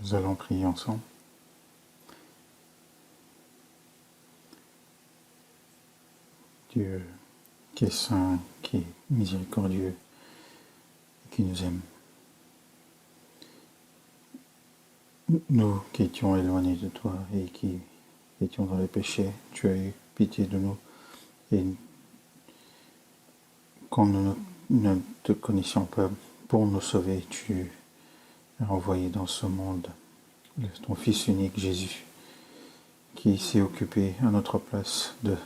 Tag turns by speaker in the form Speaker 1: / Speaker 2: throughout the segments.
Speaker 1: Nous allons prier ensemble. Dieu qui est saint, qui est miséricordieux, qui nous aime. Nous qui étions éloignés de toi et qui étions dans les péchés, tu as eu pitié de nous. Et quand nous ne te connaissions pas, pour nous sauver, tu as envoyé dans ce monde ton Fils unique, Jésus, qui s'est occupé à notre place de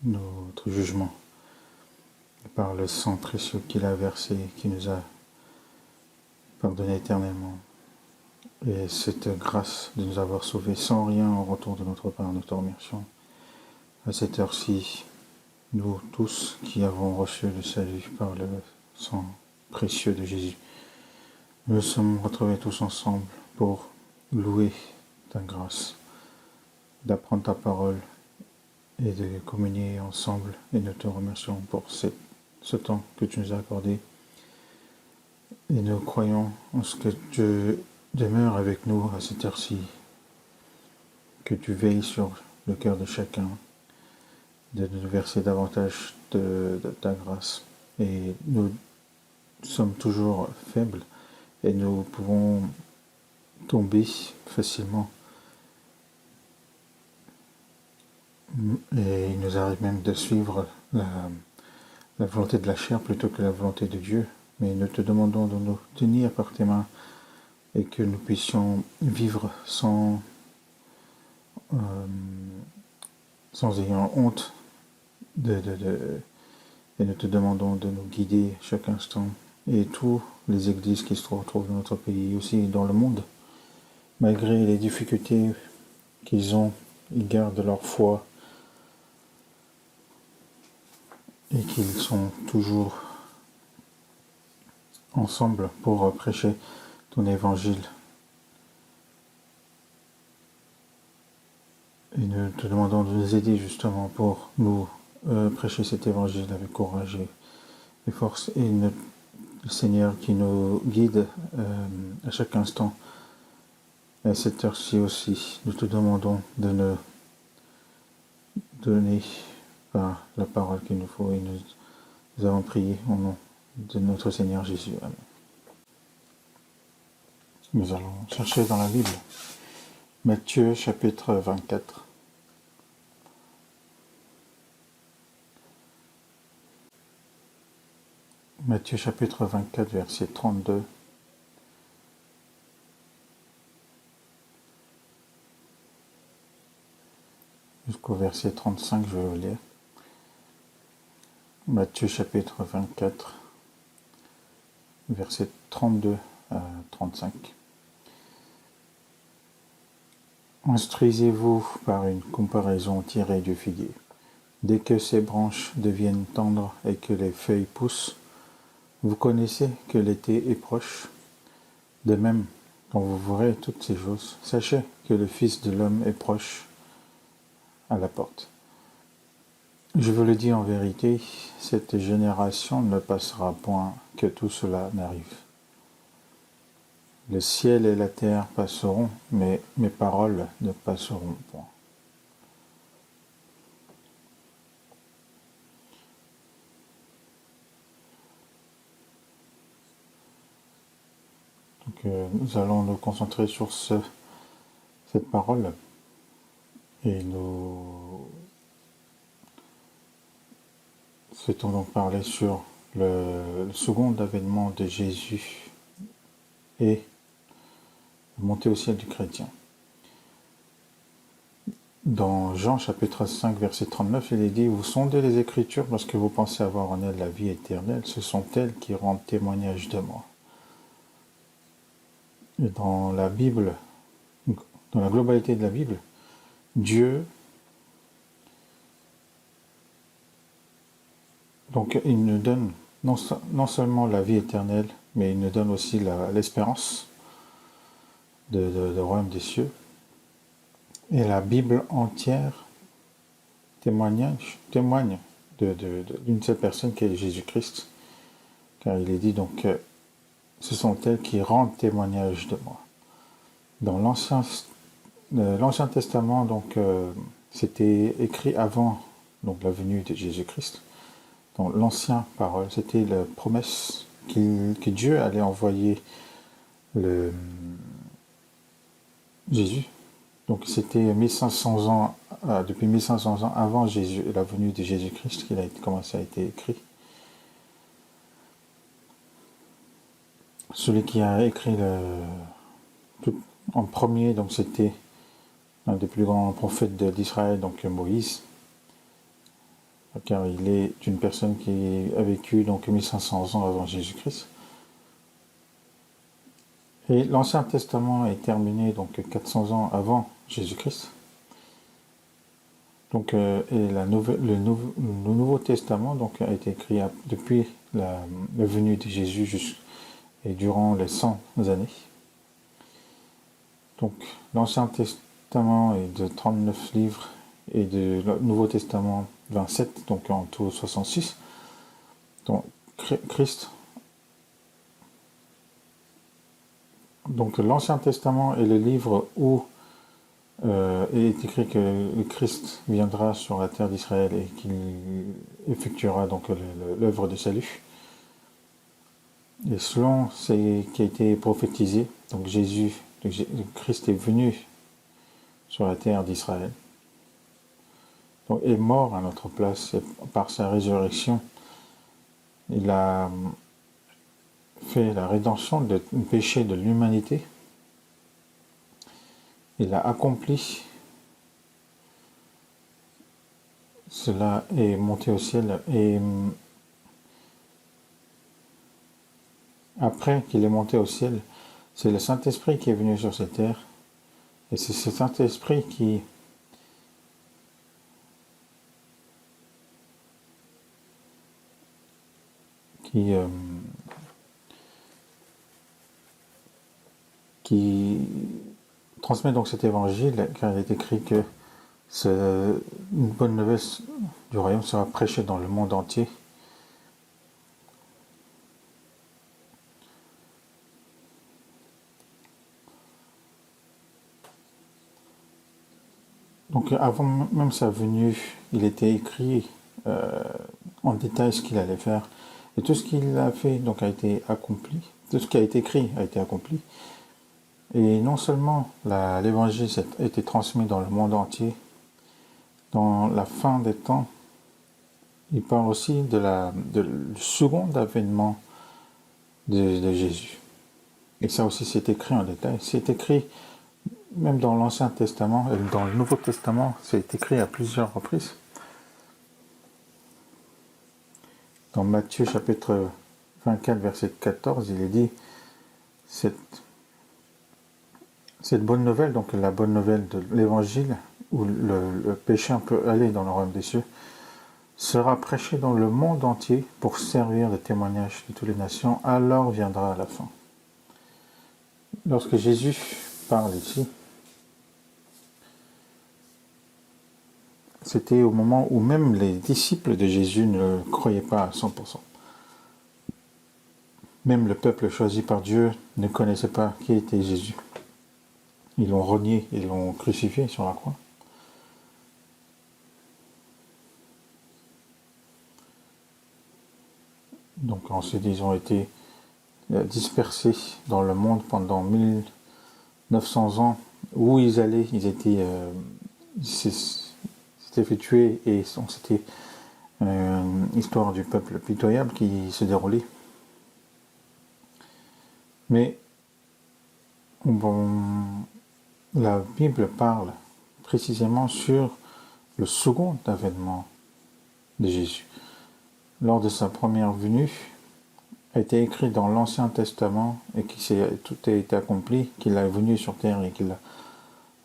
Speaker 1: notre jugement. Par le sang précieux qu'il a versé, qui nous a pardonné éternellement. Et cette grâce de nous avoir sauvés sans rien en retour de notre part, nous te remercions. À cette heure-ci, nous tous qui avons reçu le salut par le sang précieux de Jésus, nous sommes retrouvés tous ensemble pour louer ta grâce, d'apprendre ta parole et de communier ensemble. Et nous te remercions pour ce temps que tu nous as accordé. Et nous croyons en ce que tu demeures avec nous à cette heure-ci, que tu veilles sur le cœur de chacun, de nous verser davantage de ta grâce. Et nous sommes toujours faibles et nous pouvons tomber facilement. Et il nous arrive même de suivre la volonté de la chair plutôt que la volonté de Dieu. Mais nous te demandons de nous tenir par tes mains et que nous puissions vivre sans ayant honte et nous te demandons de nous guider chaque instant. Et tous les églises qui se retrouvent dans notre pays, aussi dans le monde, malgré les difficultés qu'ils ont, ils gardent leur foi et qu'ils sont toujours ensemble pour prêcher ton évangile. Et nous te demandons de nous aider justement pour nous prêcher cet évangile avec courage et force. Et le Seigneur qui nous guide à chaque instant. À cette heure-ci aussi, nous te demandons de nous donner par la parole qu'il nous faut. Et nous avons prié au nom de notre Seigneur Jésus. Amen. Nous allons chercher dans la Bible Matthieu chapitre 24. Matthieu chapitre 24, verset 32. Jusqu'au verset 35, je vais vous lire. Matthieu chapitre 24, verset 32 à 35. Instruisez-vous par une comparaison tirée du figuier. Dès que ses branches deviennent tendres et que les feuilles poussent, vous connaissez que l'été est proche. De même, quand vous verrez toutes ces choses, sachez que le Fils de l'homme est proche à la porte. Je vous le dis en vérité, cette génération ne passera point que tout cela n'arrive. Le ciel et la terre passeront, mais mes paroles ne passeront point. Donc, nous allons nous concentrer sur cette parole et nous souhaitons donc parler sur le second avènement de Jésus et la montée au ciel du chrétien. Dans Jean chapitre 5 verset 39, il est dit « Vous sondez les Écritures parce que vous pensez avoir en elles la vie éternelle, ce sont elles qui rendent témoignage de moi. » Et dans la Bible, dans la globalité de la Bible, Dieu, donc il nous donne non seulement la vie éternelle, mais il nous donne aussi l'espérance de royaume des cieux. Et la Bible entière témoigne d'une seule personne qui est Jésus-Christ. Car il est dit donc, ce sont elles qui rendent témoignage de moi. Dans l'Ancien Testament, donc, c'était écrit avant donc, la venue de Jésus-Christ. Dans l'ancien parole, c'était la promesse que Dieu allait envoyer Jésus. Donc c'était 1500 ans, depuis 1500 ans avant la venue de Jésus-Christ qu'il a commencé à être écrit. Celui qui a écrit en premier, donc c'était un des plus grands prophètes d'Israël, donc Moïse, car il est une personne qui a vécu donc 1500 ans avant Jésus-Christ. Et l'Ancien Testament est terminé donc 400 ans avant Jésus-Christ. Donc, et le Nouveau Testament donc, a été écrit depuis la venue de Jésus et durant les 100 années. Donc, l'Ancien Testament est de 39 livres et le Nouveau Testament 27, donc en tout 66. Donc, Christ. Donc, l'Ancien Testament est le livre où est écrit que le Christ viendra sur la terre d'Israël et qu'il effectuera donc l'œuvre de salut. Et selon ce qui a été prophétisé, donc Christ est venu sur la terre d'Israël, donc est mort à notre place et par sa résurrection, il a fait la rédemption du péché de l'humanité. Il a accompli. Cela est monté au ciel et après qu'il est monté au ciel, c'est le Saint-Esprit qui est venu sur cette terre et c'est ce Saint-Esprit qui transmet donc cet évangile, car il est écrit que une bonne nouvelle du royaume sera prêchée dans le monde entier. Donc avant même sa venue, il était écrit en détail ce qu'il allait faire. Et tout ce qu'il a fait donc, a été accompli. Tout ce qui a été écrit a été accompli. Et non seulement l'évangile a été transmis dans le monde entier, dans la fin des temps, il parle aussi du second avènement de Jésus. Et ça aussi, c'est écrit en détail. C'est écrit même dans l'Ancien Testament et dans le Nouveau Testament, c'est écrit à plusieurs reprises. Dans Matthieu chapitre 24, verset 14, il est dit cette bonne nouvelle, donc la bonne nouvelle de l'évangile, où le pécheur peut aller dans le royaume des cieux, sera prêchée dans le monde entier pour servir de témoignage de toutes les nations, alors viendra la fin. Lorsque Jésus parle ici, c'était au moment où même les disciples de Jésus ne le croyaient pas à 100%. Même le peuple choisi par Dieu ne connaissait pas qui était Jésus. Ils l'ont renié, ils l'ont crucifié sur la croix. Donc ensuite, ils ont été dispersés dans le monde pendant 1900 ans. Où ils allaient, ils s'étaient fait tuer et c'était une histoire du peuple pitoyable qui se déroulait. Mais la Bible parle précisément sur le second avènement de Jésus. Lors de sa première venue, a été écrit dans l'Ancien Testament et tout a été accompli, qu'il est venu sur terre et qu'il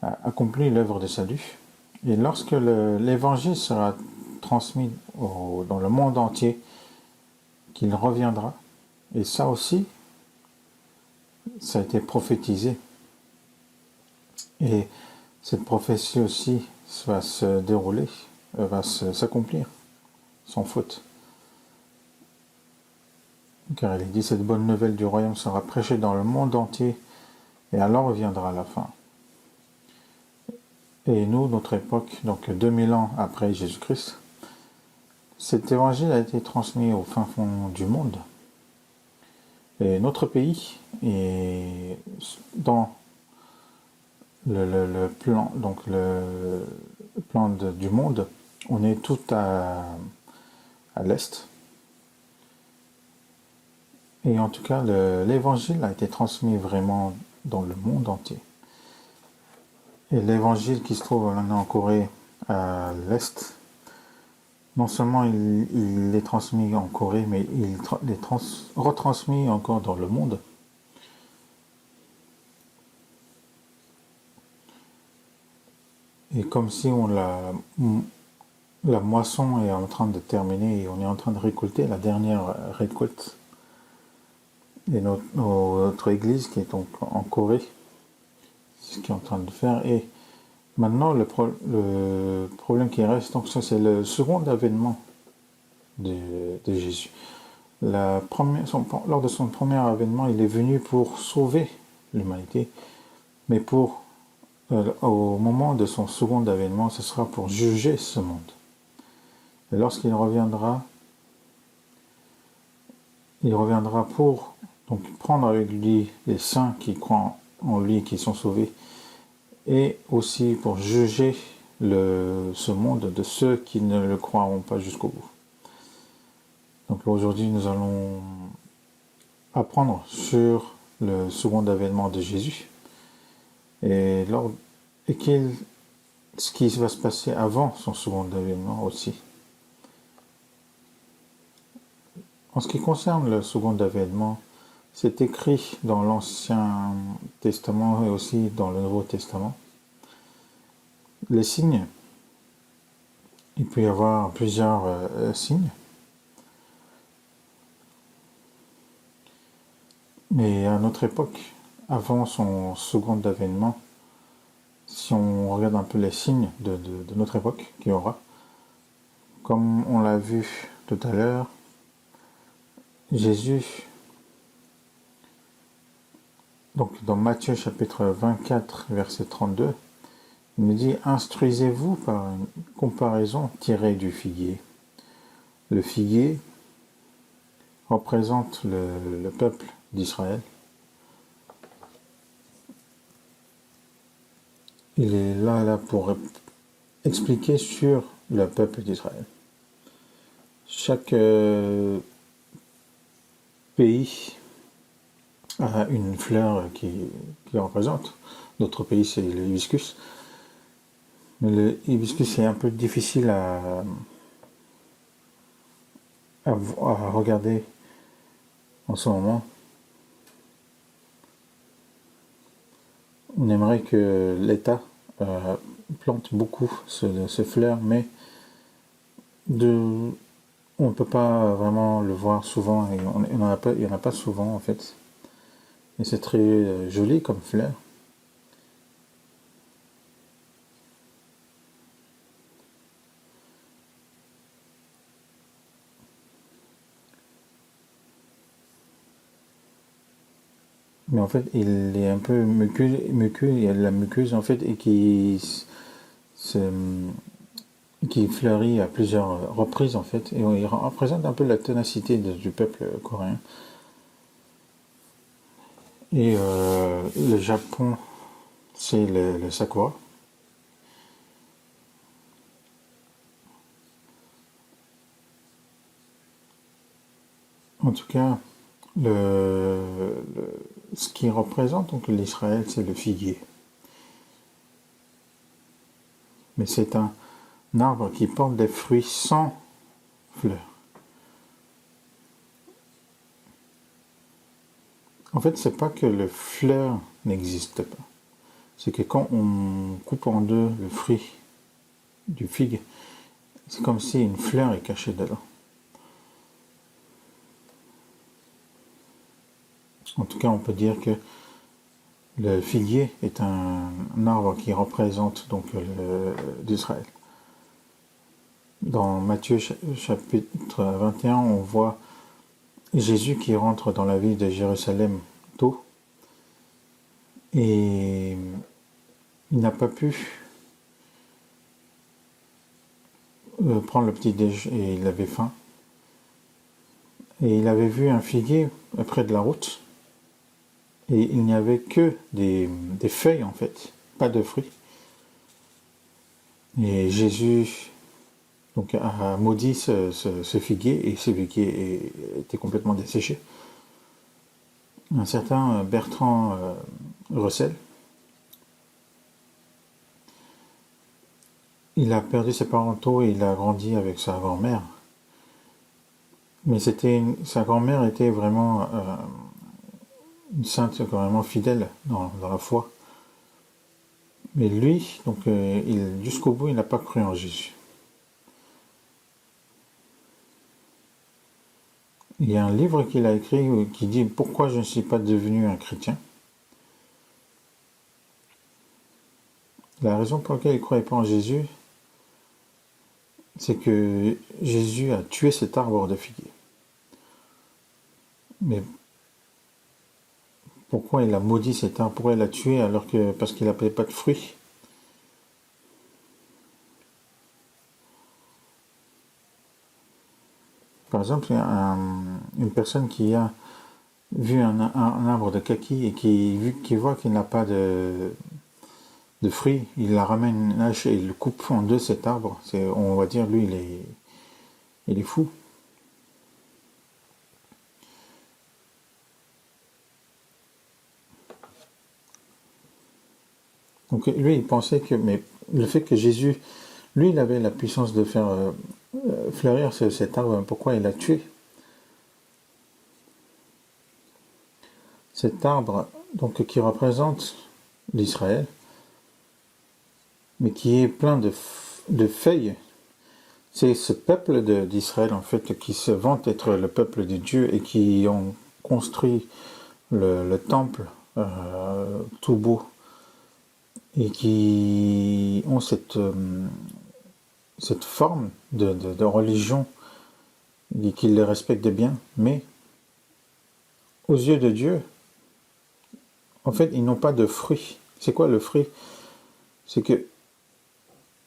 Speaker 1: a accompli l'œuvre de salut. Et lorsque l'évangile sera transmis dans le monde entier, qu'il reviendra, et ça aussi, ça a été prophétisé. Et cette prophétie aussi va se dérouler, va s'accomplir, sans faute. Car il est dit, cette bonne nouvelle du royaume sera prêchée dans le monde entier Et alors viendra la fin. Et nous, notre époque, donc 2000 ans après Jésus-Christ, cet évangile a été transmis au fin fond du monde. Et notre pays est dans le plan, donc le plan du monde, on est tout à l'est. Et en tout cas, l'évangile a été transmis vraiment dans le monde entier. Et l'évangile qui se trouve maintenant en Corée à l'est, non seulement il est transmis en Corée, mais il est retransmis encore dans le monde. Et comme si la moisson est en train de terminer et on est en train de récolter la dernière récolte. Et notre église qui est donc en Corée, c'est ce qu'il est en train de faire. Et maintenant, le problème qui reste, donc ça c'est le second avènement de Jésus. Lors de son premier avènement, il est venu pour sauver l'humanité, mais au moment de son second avènement, ce sera pour juger ce monde. Et lorsqu'il reviendra, pour donc prendre avec lui les saints qui croient en lui, qui sont sauvés, et aussi pour juger ce monde de ceux qui ne le croiront pas jusqu'au bout. Donc aujourd'hui, nous allons apprendre sur le second avènement de Jésus et ce qui va se passer avant son second avènement aussi. En ce qui concerne le second avènement, c'est écrit dans l'Ancien Testament et aussi dans le Nouveau Testament. Les signes, il peut y avoir plusieurs signes. Mais à notre époque, avant son second avènement, si on regarde un peu les signes de notre époque qu'il y aura, comme on l'a vu tout à l'heure, Jésus, donc dans Matthieu chapitre 24, verset 32, il nous dit « Instruisez-vous par une comparaison tirée du figuier. Le figuier représente le peuple d'Israël. Il est là pour expliquer sur le peuple d'Israël. Chaque pays a une fleur qui représente. Notre pays, c'est le hibiscus. Mais le hibiscus est un peu difficile à regarder en ce moment. On aimerait que l'État plante beaucoup ce fleur, mais on ne peut pas vraiment le voir souvent, et il n'y en a pas souvent en fait. Et c'est très joli comme fleur. Mais en fait, il est un peu muqueux, il y a de la muqueuse en fait, et qui fleurit à plusieurs reprises en fait, et il représente un peu la ténacité du peuple coréen. Et le Japon, c'est le sakura. En tout cas, ce qui représente donc l'Israël, c'est le figuier. Mais c'est un arbre qui porte des fruits sans fleurs. En fait, c'est pas que le fleur n'existe pas. C'est que quand on coupe en deux le fruit du figue, c'est comme si une fleur est cachée dedans. En tout cas, on peut dire que le figuier est un arbre qui représente donc d'Israël. Dans Matthieu chapitre 21, on voit Jésus qui rentre dans la ville de Jérusalem tôt. Et il n'a pas pu prendre le petit déj et il avait faim. Et il avait vu un figuier près de la route et il n'y avait que des feuilles en fait, pas de fruits. Et Jésus donc, a maudit ce figuier et ce figuier était complètement desséché. Un certain Bertrand Russell, il a perdu ses parents tôt et il a grandi avec sa grand-mère. Mais sa grand-mère était vraiment une sainte, vraiment fidèle dans la foi. Mais lui, donc, jusqu'au bout, il n'a pas cru en Jésus. Il y a un livre qu'il a écrit qui dit « Pourquoi je ne suis pas devenu un chrétien ?» La raison pour laquelle il ne croyait pas en Jésus, c'est que Jésus a tué cet arbre de figuier. Mais pourquoi il a maudit cet arbre? Pourquoi il l'a tué parce qu'il n'avait pas de fruits? Par exemple, une personne qui a vu un arbre de kaki et qui voit qu'il n'a pas de fruits, il la ramène une hache et il coupe en deux cet arbre. On va dire, lui, il est fou. Donc lui, il pensait que, mais le fait que Jésus, lui, il avait la puissance de faire fleurir cet arbre, pourquoi il l'a tué? Cet arbre, donc, qui représente l'Israël, mais qui est plein de feuilles. C'est ce peuple d'Israël, en fait, qui se vante être le peuple de Dieu et qui ont construit le temple tout beau et qui ont cette forme de religion et qui les respectent bien, mais aux yeux de Dieu, en fait, ils n'ont pas de fruit. C'est quoi le fruit? C'est que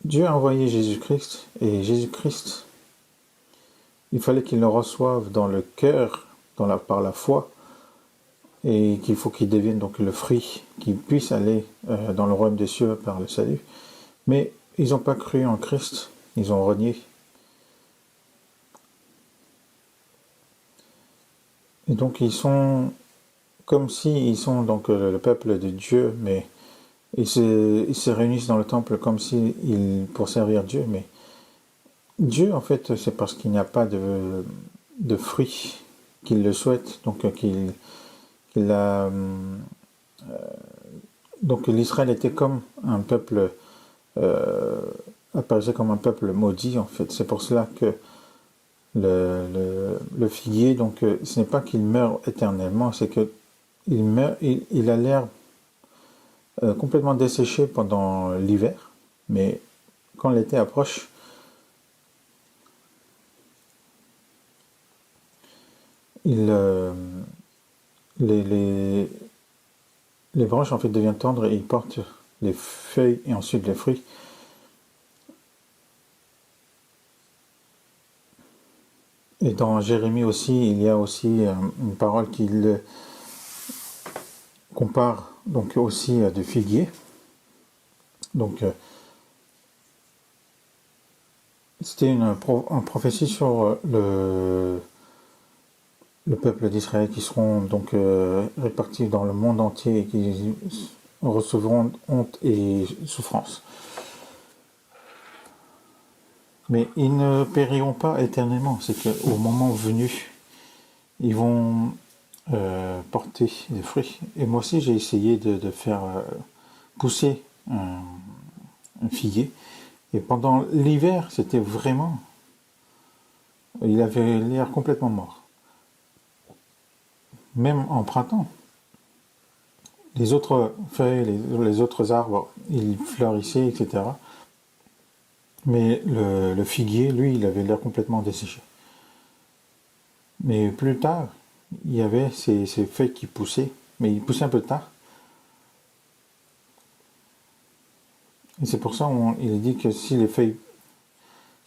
Speaker 1: Dieu a envoyé Jésus-Christ, et Jésus-Christ, il fallait qu'il le reçoive dans le cœur, par la foi, et qu'il faut qu'il devienne donc le fruit, qu'il puisse aller dans le royaume des cieux par le salut. Mais ils n'ont pas cru en Christ, ils ont renié. Et donc ils sont comme s'ils sont donc le peuple de Dieu, mais ils se réunissent dans le temple comme pour servir Dieu, mais Dieu, en fait, c'est parce qu'il n'y a pas de fruits qu'il le souhaite, donc qu'il a... donc l'Israël était comme un peuple, apparaissait comme un peuple maudit, en fait. C'est pour cela que le figuier, donc ce n'est pas qu'il meurt éternellement, c'est que il a l'air complètement desséché pendant l'hiver, mais quand l'été approche, les branches en fait deviennent tendres et ils portent les feuilles et ensuite les fruits. Et dans Jérémie aussi, il y a aussi une parole qui compare donc aussi à du figuier. Donc c'était une prophétie sur le peuple d'Israël qui seront donc répartis dans le monde entier et qui recevront honte et souffrance. Mais ils ne périront pas éternellement, c'est qu'au moment venu, ils vont porter des fruits. Et moi aussi, j'ai essayé de faire pousser un figuier. Et pendant l'hiver, c'était vraiment... Il avait l'air complètement mort. Même en printemps. Les autres feuilles, les autres arbres, ils fleurissaient, etc. Mais le figuier, lui, il avait l'air complètement desséché. Mais plus tard, il y avait ces feuilles qui poussaient, mais ils poussaient un peu tard. Et c'est pour ça il est dit que si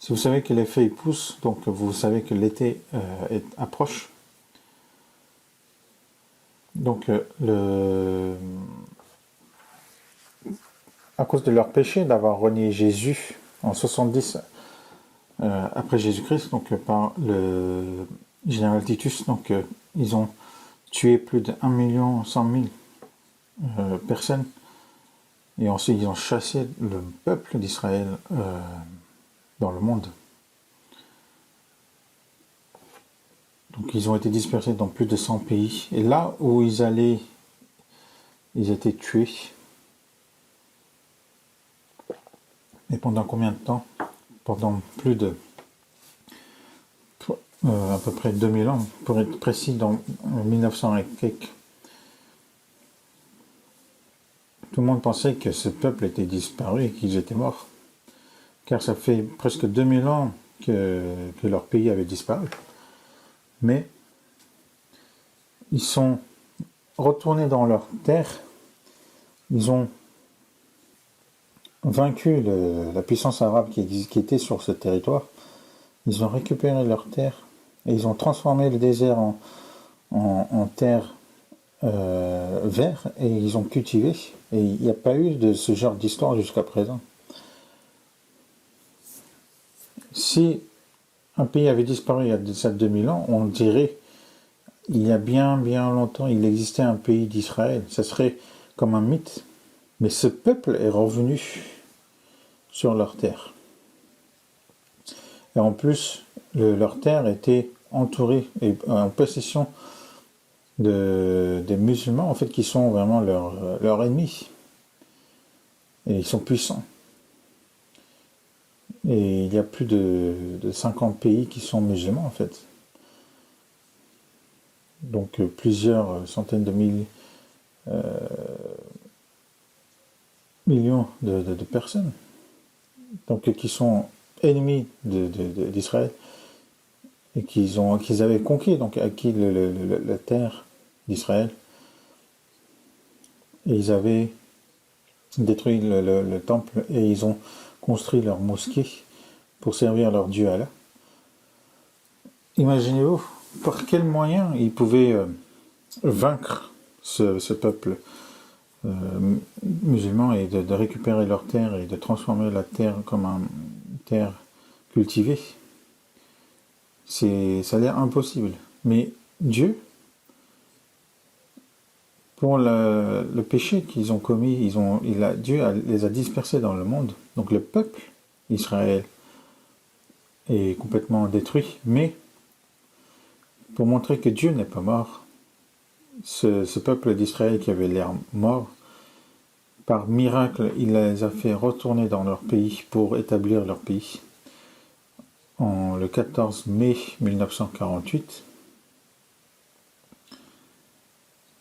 Speaker 1: vous savez que les feuilles poussent, donc vous savez que l'été approche. Donc à cause de leur péché d'avoir renié Jésus en 70 après Jésus-Christ, donc par le général Titus, donc ils ont tué plus de 1,1 million personnes, et ensuite ils ont chassé le peuple d'Israël dans le monde. Donc ils ont été dispersés dans plus de 100 pays, et là où ils allaient, ils étaient tués. Et pendant combien de temps? Pendant plus de à peu près 2000 ans, pour être précis, dans 1900 et quelques. Tout le monde pensait que ce peuple était disparu et qu'ils étaient morts. Car ça fait presque 2000 ans que leur pays avait disparu. Mais ils sont retournés dans leur terre. Ils ont vaincu la puissance arabe qui était sur ce territoire. Ils ont récupéré leur terre et ils ont transformé le désert en terre vert, et ils ont cultivé. Et il n'y a pas eu de ce genre d'histoire jusqu'à présent. Si un pays avait disparu il y a de ça 2000 ans, on dirait il y a bien longtemps, il existait un pays d'Israël. Ça serait comme un mythe. Mais ce peuple est revenu sur leur terre. Et en plus, leur terre était entourée et en possession des musulmans, en fait, qui sont vraiment leurs ennemis. Et ils sont puissants. Et il y a plus de 50 pays qui sont musulmans, en fait. Donc plusieurs centaines de millions de personnes. Donc qui sont ennemis d'Israël et qu'ils avaient conquis, donc acquis la terre d'Israël. Et ils avaient détruit le temple et ils ont construit leur mosquée pour servir leur Dieu Allah. Imaginez-vous par quels moyens ils pouvaient vaincre ce peuple musulman et de récupérer leur terre et de transformer la terre comme une terre cultivée. Ça a l'air impossible. Mais Dieu, pour le péché qu'ils ont commis, Dieu les a dispersés dans le monde. Donc le peuple Israël est complètement détruit. Mais pour montrer que Dieu n'est pas mort, ce peuple d'Israël qui avait l'air mort, par miracle, il les a fait retourner dans leur pays pour établir leur pays. Le 14 mai 1948,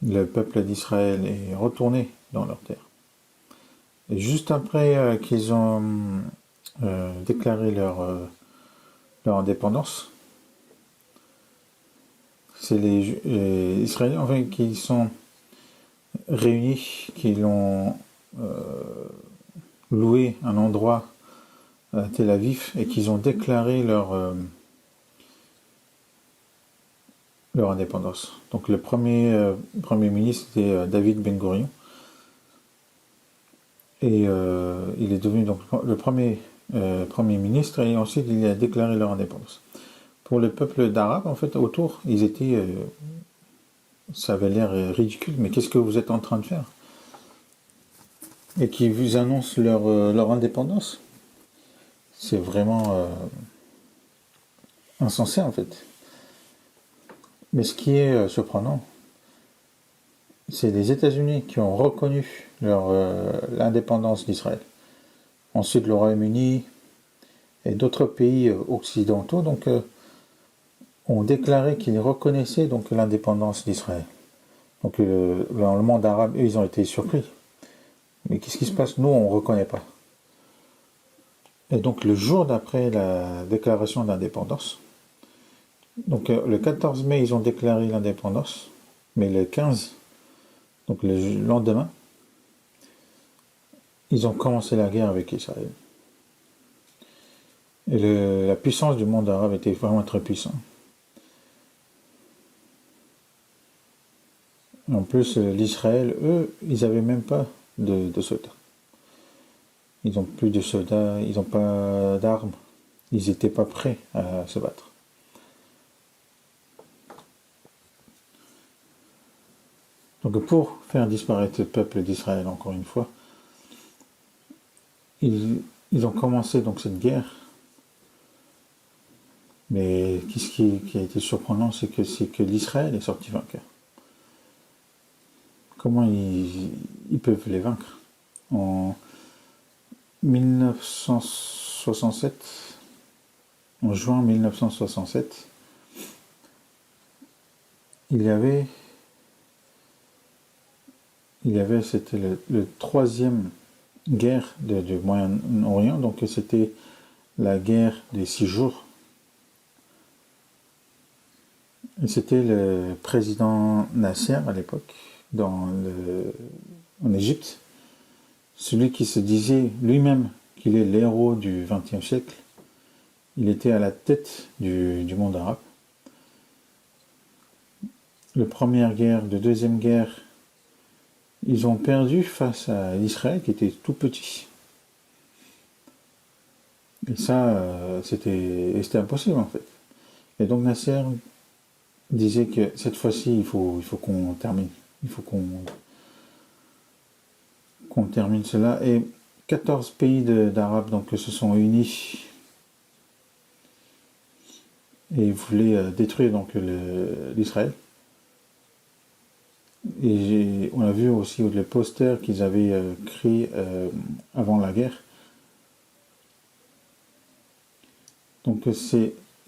Speaker 1: le peuple d'Israël est retourné dans leur terre. Et juste après qu'ils ont déclaré leur indépendance, c'est les Israéliens enfin, qui sont réunis, qui l'ont loué un endroit à Tel Aviv et qu'ils ont déclaré leur indépendance. Donc le premier ministre était David Ben Gurion, et il est devenu donc le premier ministre, et ensuite il a déclaré leur indépendance. Pour le peuple d'Arabes, en fait, autour, ils étaient ça avait l'air ridicule, mais qu'est-ce que vous êtes en train de faire? Et qui vous annoncent leur indépendance. C'est vraiment insensé, en fait. Mais ce qui est surprenant, c'est les États-Unis qui ont reconnu l'indépendance d'Israël. Ensuite, le Royaume-Uni et d'autres pays occidentaux ont déclaré qu'ils reconnaissaient donc l'indépendance d'Israël. Donc dans le monde arabe, eux, ils ont été surpris. Mais qu'est-ce qui se passe? Nous, on ne reconnaît pas. Et donc le jour d'après la déclaration d'indépendance, donc le 14 mai, ils ont déclaré l'indépendance, mais le 15, donc le lendemain, ils ont commencé la guerre avec Israël. Et la puissance du monde arabe était vraiment très puissante. En plus, l'Israël, eux, ils n'avaient même pas de soldats. Ils n'ont plus de soldats, ils n'ont pas d'armes. Ils n'étaient pas prêts à se battre. Donc pour faire disparaître le peuple d'Israël, encore une fois, ils ont commencé donc cette guerre. Mais ce qui a été surprenant, c'est que l'Israël est sorti vainqueur. Comment ils peuvent les vaincre? En 1967, en juin 1967, il y avait c'était le troisième guerre du Moyen-Orient, donc c'était la guerre des 6 jours. Et c'était le président Nasser à l'époque, en Égypte, celui qui se disait lui-même qu'il est l'héros du XXe siècle. Il était à la tête du monde arabe. La première guerre, la deuxième guerre, ils ont perdu face à Israël qui était tout petit. Et ça, c'était impossible en fait. Et donc Nasser disait que cette fois-ci, il faut qu'on termine. Il faut qu'on termine cela. Et 14 pays d'Arabes donc, se sont unis et voulaient détruire donc l'Israël. Et on a vu aussi les posters qu'ils avaient créés avant la guerre. Donc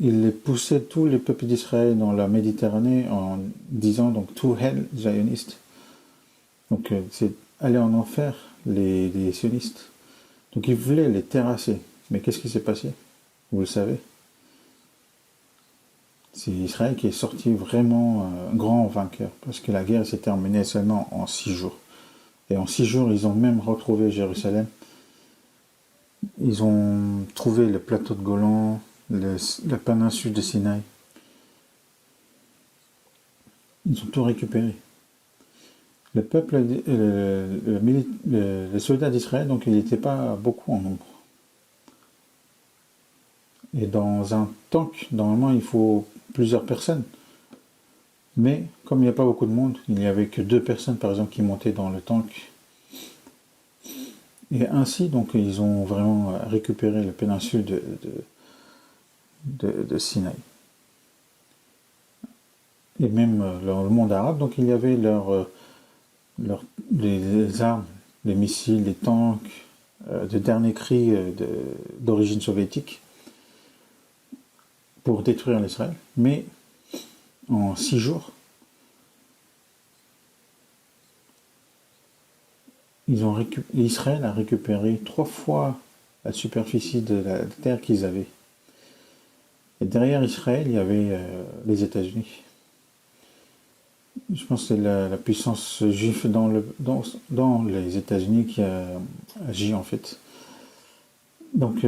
Speaker 1: ils les poussaient tous les peuples d'Israël dans la Méditerranée en disant donc to hell zionistes. Donc c'est aller en enfer les sionistes. Donc ils voulaient les terrasser. Mais qu'est-ce qui s'est passé? Vous le savez. C'est Israël qui est sorti vraiment grand vainqueur, parce que la guerre s'est terminée seulement en 6 jours. Et en 6 jours, ils ont même retrouvé Jérusalem. Ils ont trouvé le plateau de Golan, la péninsule de Sinaï. Ils ont tout récupéré. Le peuple, les soldats d'Israël, donc ils n'étaient pas beaucoup en nombre. Et dans un tank, normalement, il faut plusieurs personnes. Mais comme il n'y a pas beaucoup de monde, il n'y avait que 2 personnes, par exemple, qui montaient dans le tank. Et ainsi, donc, ils ont vraiment récupéré la péninsule de Sinaï. Et même dans le monde arabe, donc il y avait les armes, les missiles, les tanks, de dernier cri d'origine soviétique pour détruire l'Israël. Mais en 6 jours, Israël a récupéré 3 fois la superficie de la terre qu'ils avaient. Et derrière Israël, il y avait les États-Unis. Je pense que c'est la puissance juive dans les États-Unis qui a agi en fait. Donc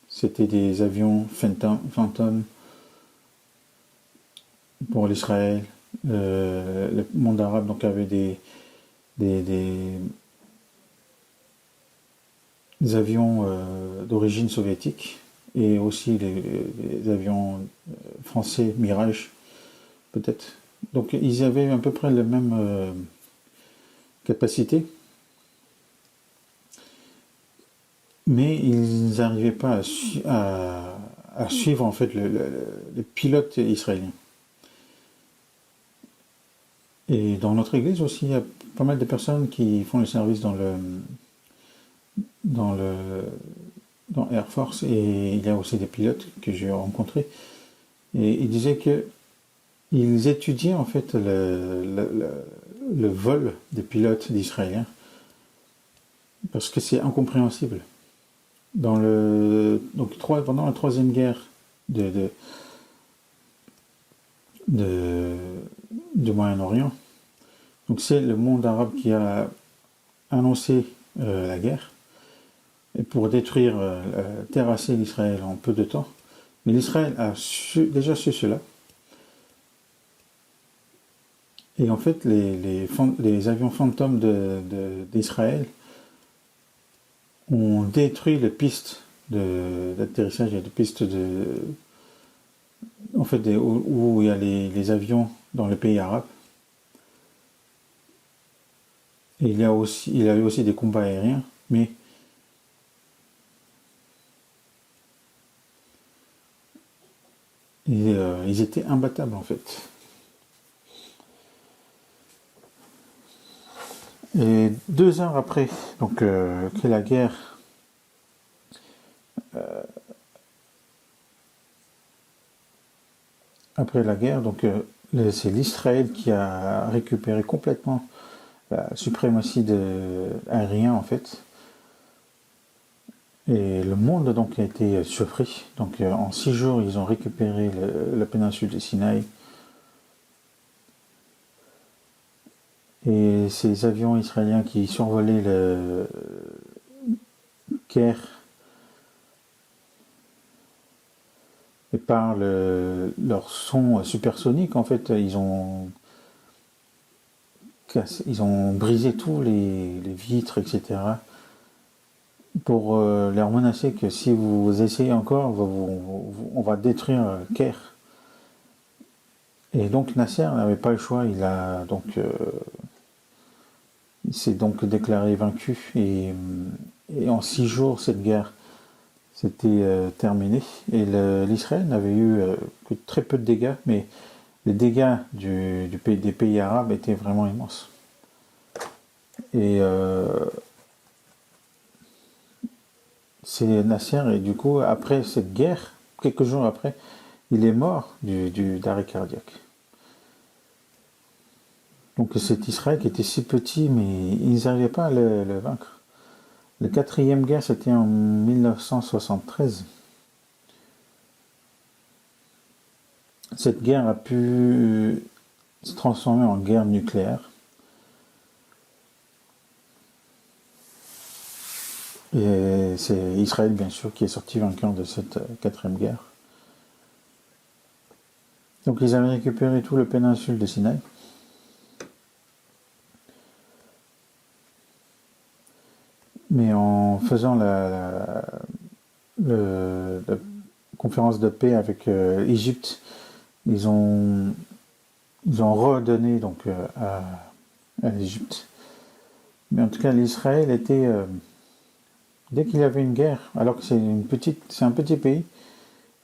Speaker 1: c'était des avions Phantom pour l'Israël. Le monde arabe donc avait des avions d'origine soviétique et aussi les avions français Mirage peut-être. Donc ils avaient à peu près la même capacité, mais ils n'arrivaient pas à suivre en fait les pilotes israéliens. Et dans notre église aussi, il y a pas mal de personnes qui font le service dans Air Force, et il y a aussi des pilotes que j'ai rencontrés. Et ils disaient qu'ils étudiaient en fait le vol des pilotes d'Israéliens parce que c'est incompréhensible. Pendant la troisième guerre du Moyen-Orient, Donc c'est le monde arabe qui a annoncé la guerre et pour détruire, terrasser l'Israël en peu de temps. Mais l'Israël a déjà su cela. Et en fait, les avions fantômes d'Israël ont détruit les pistes d'atterrissage et les pistes en fait, où il y a les avions dans les pays arabes. Et il y a eu aussi des combats aériens, mais ils étaient imbattables en fait. Et 2 heures après, donc que la guerre après la guerre, donc c'est l'Israël qui a récupéré complètement la suprématie aérienne en fait. Et le monde donc a été surpris. Donc en 6 jours, ils ont récupéré la péninsule du Sinaï. Et ces avions israéliens qui survolaient le Caire et par leur son supersonique, en fait, ils ont brisé tous les vitres, etc. pour leur menacer que si vous essayez encore, on va détruire Caire. Et donc Nasser n'avait pas le choix, il s'est donc déclaré vaincu et en 6 jours cette guerre s'était terminée et l'Israël n'avait eu que très peu de dégâts, mais les dégâts des pays arabes étaient vraiment immenses. Et c'est Nasser, et du coup après cette guerre, quelques jours après, il est mort d'arrêt cardiaque. Donc cet Israël qui était si petit, mais ils n'arrivaient pas à le vaincre. La quatrième guerre, c'était en 1973. Cette guerre a pu se transformer en guerre nucléaire. Et c'est Israël, bien sûr, qui est sorti vainqueur de cette quatrième guerre. Donc ils avaient récupéré tout le péninsule de Sinaï. Mais en faisant la conférence de paix avec l'Égypte, ils ont redonné donc à l'Égypte. Mais en tout cas, l'Israël était dès qu'il y avait une guerre, alors que c'est un petit pays,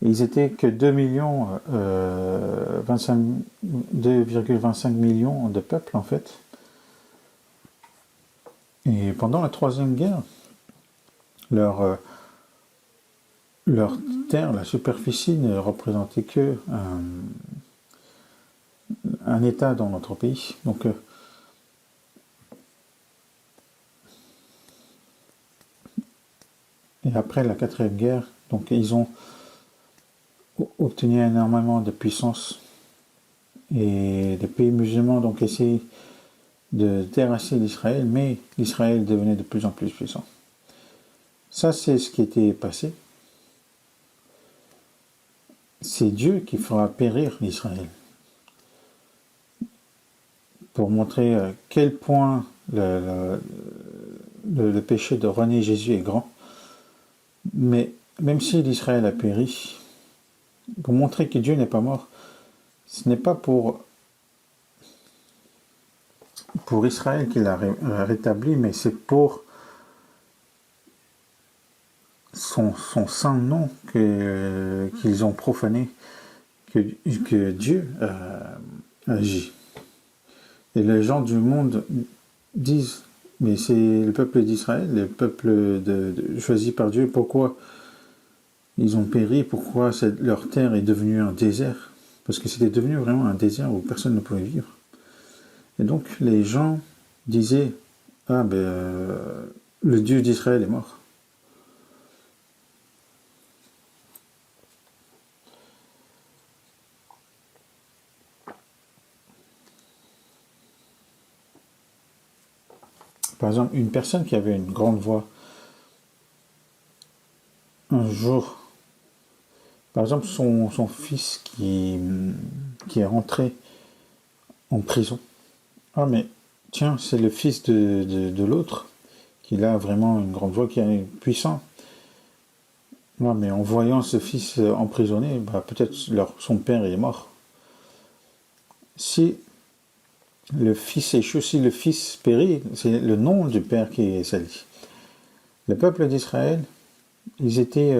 Speaker 1: et ils étaient que 2,25 millions de peuples en fait. Et pendant la troisième guerre, leur terre, la superficie, ne représentait que un État dans notre pays. Donc et après la quatrième guerre, donc ils ont obtenu énormément de puissance et les pays musulmans donc essayaient de terrasser l'Israël, mais l'Israël devenait de plus en plus puissant. Ça, c'est ce qui était passé. C'est Dieu qui fera périr l'Israël pour montrer à quel point le péché de renier Jésus est grand. Mais même si l'Israël a péri, pour montrer que Dieu n'est pas mort, ce n'est pas pour Israël qu'il a rétabli, mais c'est pour son saint nom qu'ils ont profané, que Dieu agit. Et les gens du monde disent, mais c'est le peuple d'Israël, le peuple choisi par Dieu, pourquoi ils ont péri, pourquoi leur terre est devenue un désert? Parce que c'était devenu vraiment un désert où personne ne pouvait vivre. Et donc les gens disaient, ah ben le Dieu d'Israël est mort. Par exemple, une personne qui avait une grande voix, un jour, par exemple, son fils qui est rentré en prison. Ah, mais tiens, c'est le fils de l'autre, qui a vraiment une grande voix, qui est puissant. Non, mais en voyant ce fils emprisonné, peut-être son père est mort. Si le fils échoue, si le fils périt, c'est le nom du père qui est sali. Le peuple d'Israël, ils étaient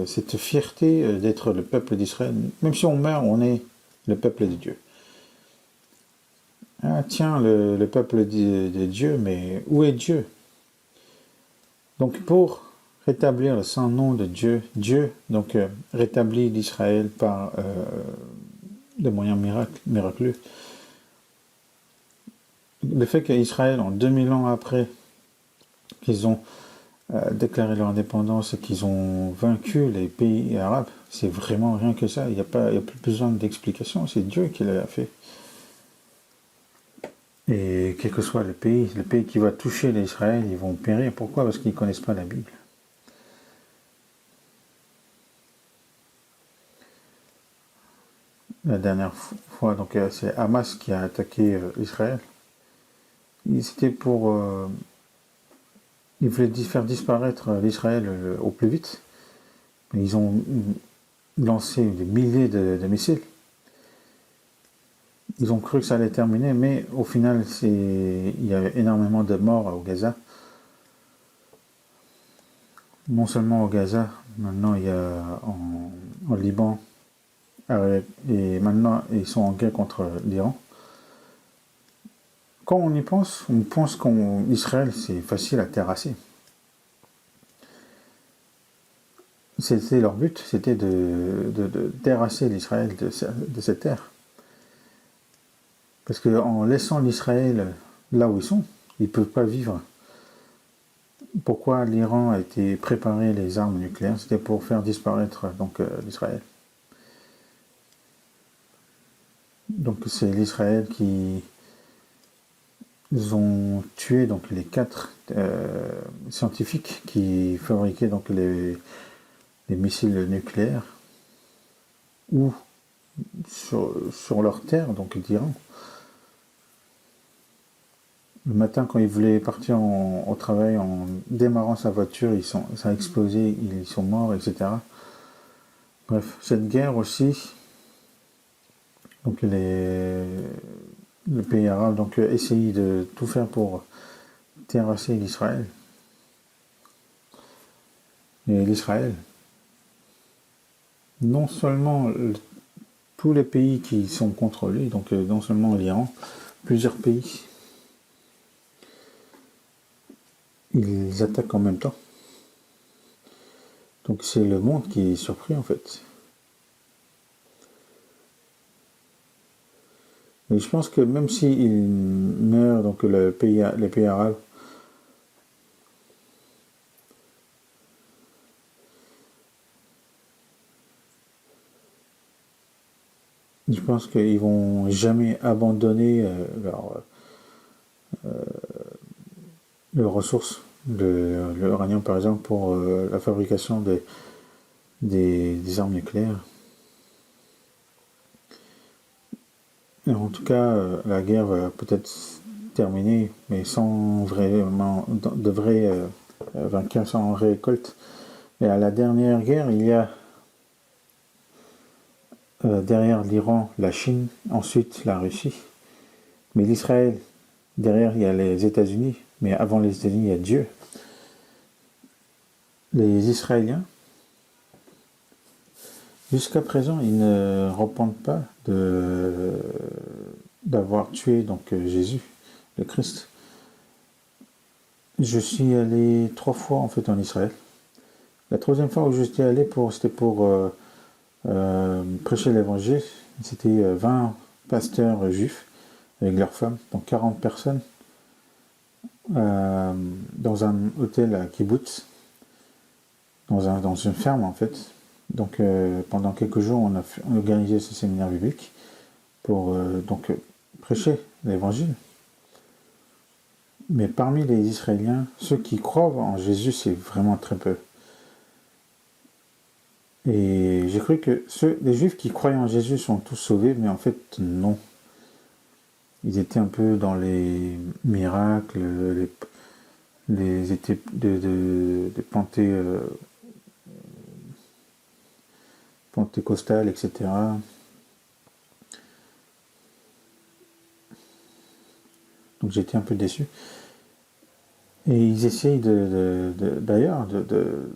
Speaker 1: cette fierté d'être le peuple d'Israël. Même si on meurt, on est le peuple de Dieu. Ah tiens, le peuple de Dieu, mais où est Dieu? Donc pour rétablir le saint nom de Dieu, Dieu donc rétablit l'Israël par des moyens miraculeux. Le fait qu'Israël, en 2000 ans après qu'ils ont déclaré leur indépendance et qu'ils ont vaincu les pays arabes, c'est vraiment rien que ça. Il n'y a plus besoin d'explication, c'est Dieu qui l'a fait. Et quel que soit le pays qui va toucher l'Israël, ils vont périr. Pourquoi? Parce qu'ils ne connaissent pas la Bible. La dernière fois, donc c'est Hamas qui a attaqué Israël. C'était ils voulaient faire disparaître l'Israël au plus vite. Ils ont lancé des milliers de missiles. Ils ont cru que ça allait terminer, mais au final, il y a énormément de morts au Gaza. Non seulement au Gaza, maintenant il y a en Liban, et maintenant ils sont en guerre contre l'Iran. Quand on y pense, on pense qu'Israël c'est facile à terrasser. C'était leur but, c'était de terrasser l'Israël de cette terre. Parce qu'en laissant l'Israël là où ils sont, ils ne peuvent pas vivre. Pourquoi l'Iran a été préparé les armes nucléaires? C'était pour faire disparaître donc l'Israël. Donc c'est l'Israël qui ont tué donc les 4 scientifiques qui fabriquaient donc les missiles nucléaires ou sur leur terre, donc d'Iran. Le matin, quand ils voulaient partir au travail, en démarrant sa voiture, ça a explosé, ils sont morts, etc. Bref, cette guerre aussi, donc le pays arabe donc essaye de tout faire pour terrasser l'Israël. Et l'Israël, non seulement tous les pays qui sont contre lui, donc non seulement l'Iran, plusieurs pays, ils attaquent en même temps. Donc c'est le monde qui est surpris en fait. Mais je pense que même s'il meurt, donc les pays arabes, je pense qu'ils vont jamais abandonner leurs ressources. L'uranium par exemple pour la fabrication des armes nucléaires. Et en tout cas, la guerre va peut-être terminer, mais sans vraiment de vrais vainqueurs, sans récolte. Et à la dernière guerre, il y a derrière l'Iran, la Chine, ensuite la Russie. Mais l'Israël, derrière, il y a les États-Unis. Mais avant les États-Unis, il y a Dieu. Les Israéliens, jusqu'à présent, ils ne repentent pas d'avoir tué donc Jésus, le Christ. Je suis allé 3 fois en fait en Israël. La 3e fois où je suis allé, c'était pour prêcher l'évangile. C'était 20 pasteurs juifs avec leurs femmes, donc 40 personnes, dans un hôtel à Kibbutz, dans une ferme en fait. Donc pendant quelques jours, on a organisé ce séminaire biblique pour donc prêcher l'évangile. Mais parmi les Israéliens, ceux qui croient en Jésus, c'est vraiment très peu. Et j'ai cru que les Juifs qui croyaient en Jésus sont tous sauvés, mais en fait, non. Ils étaient un peu dans les miracles, les étaient de pentecostales, etc. Donc j'étais un peu déçu. Et ils essayent d'ailleurs de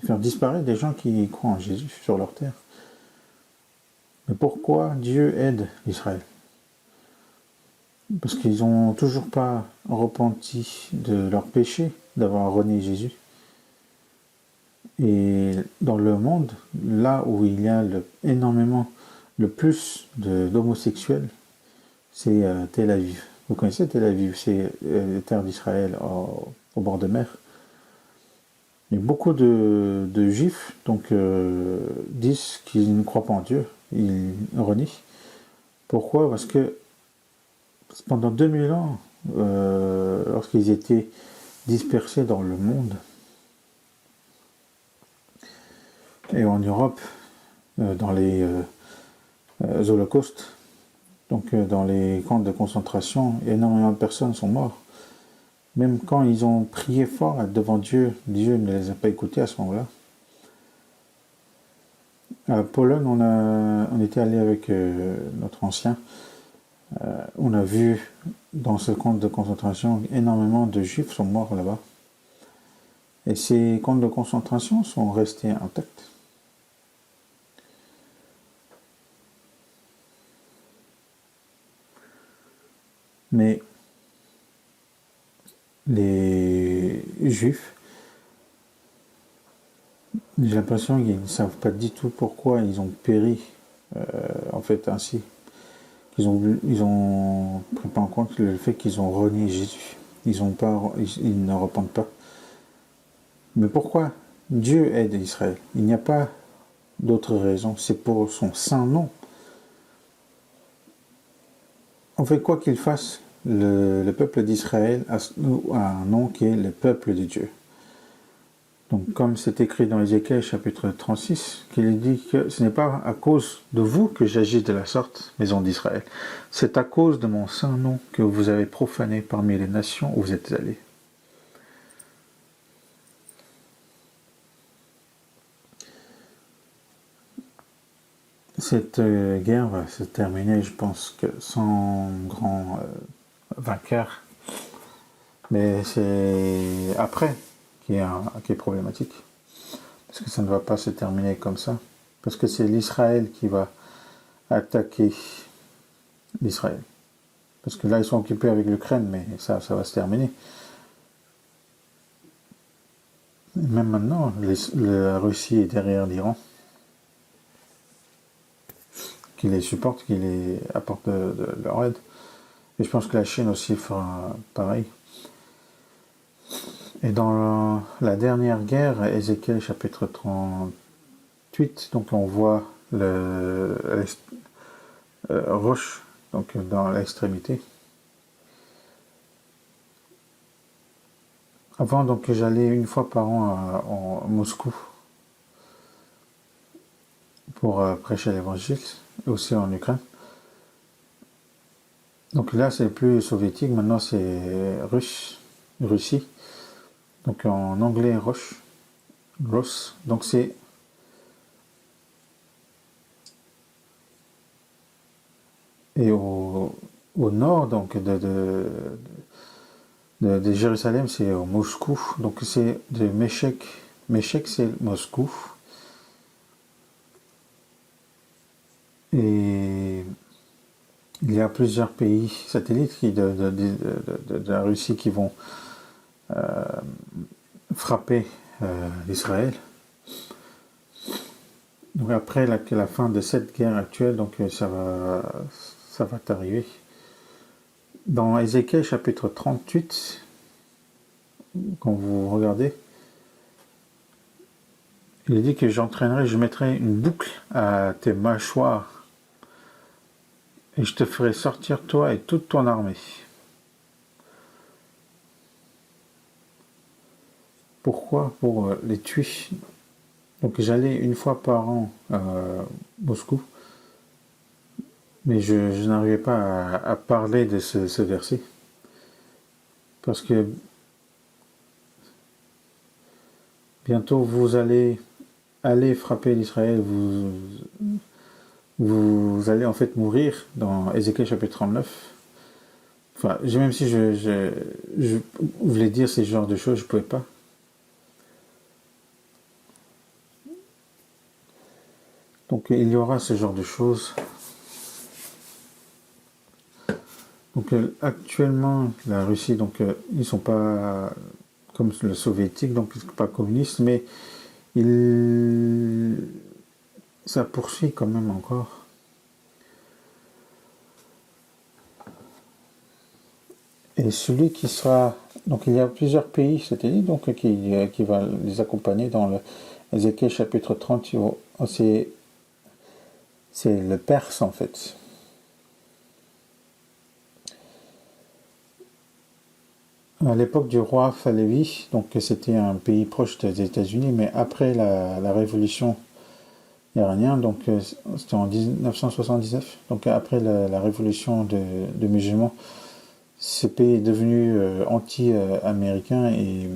Speaker 1: faire disparaître des gens qui croient en Jésus sur leur terre. Mais pourquoi Dieu aide Israël? Parce qu'ils n'ont toujours pas repenti de leur péché d'avoir renié Jésus. Et dans le monde, là où il y a énormément, le plus d'homosexuels, c'est Tel Aviv. Vous connaissez Tel Aviv, c'est les terres d'Israël au bord de mer. Et beaucoup de Juifs disent qu'ils ne croient pas en Dieu, ils renient. Pourquoi? Parce que pendant 2000 ans, lorsqu'ils étaient dispersés dans le monde, et en Europe, dans les holocaustes, donc dans les camps de concentration, énormément de personnes sont mortes. Même quand ils ont prié fort devant Dieu, Dieu ne les a pas écoutés à ce moment-là. À Pologne, on était allé avec notre ancien. On a vu dans ce camp de concentration énormément de Juifs sont morts là-bas. Et ces camps de concentration sont restés intacts. Mais les Juifs, j'ai l'impression qu'ils ne savent pas du tout pourquoi ils ont péri en fait ainsi. Ils ont pris pas en compte le fait qu'ils ont renié Jésus. Ils ne repentent pas. Mais pourquoi Dieu aide Israël? Il n'y a pas d'autre raison. C'est pour son saint nom. En fait, quoi qu'il fasse, le peuple d'Israël a un nom qui est le peuple de Dieu. Donc, comme c'est écrit dans Ézéchiel chapitre 36, qu'il dit que ce n'est pas à cause de vous que j'agis de la sorte, maison d'Israël. C'est à cause de mon saint nom que vous avez profané parmi les nations où vous êtes allés. Cette guerre va se terminer, je pense, que sans grand vainqueur. Mais c'est après qui est problématique. Parce que ça ne va pas se terminer comme ça. Parce que c'est l'Israël qui va attaquer l'Israël. Parce que là, ils sont occupés avec l'Ukraine, mais ça va se terminer. Et même maintenant, la Russie est derrière l'Iran. Qui les supporte, qui les apporte de leur aide. Et je pense que la Chine aussi fera pareil. Et dans la dernière guerre, Ézéchiel chapitre 38, donc on voit roche donc dans l'extrémité. Avant, donc j'allais une fois par an à Moscou pour prêcher l'évangile, aussi en Ukraine. Donc là, c'est plus soviétique, maintenant c'est Russie. Donc en anglais, Ross. Donc c'est et au nord donc de Jérusalem, c'est au Moscou. Donc c'est de Meshek. Meshek, c'est Moscou. Et il y a plusieurs pays satellites de la Russie qui vont frapper l'Israël. Donc après la fin de cette guerre actuelle, donc ça va arriver. Dans Ézéchiel chapitre 38, quand vous regardez, il dit que je mettrai une boucle à tes mâchoires et je te ferai sortir toi et toute ton armée. Pourquoi? Pour les tuer. Donc j'allais une fois par an à Moscou, mais je n'arrivais pas à parler de ce verset. Parce que bientôt vous allez aller frapper l'Israël, vous allez en fait mourir dans Ézéchiel chapitre 39. Enfin, même si je voulais dire ces genres de choses, je ne pouvais pas. Donc il y aura ce genre de choses. Donc actuellement, la Russie, donc ils ne sont pas comme le soviétique, donc ils ne sont pas communistes, mais ça poursuit quand même encore. Et celui qui sera... Donc il y a plusieurs pays satellites donc, qui va les accompagner dans le Ézéchiel chapitre 30. C'est le Perse en fait. À l'époque du roi Pahlavi, donc c'était un pays proche des États-Unis, mais après la révolution iranienne, donc c'était en 1979, donc après la révolution de musulmans, ce pays est devenu anti-américain et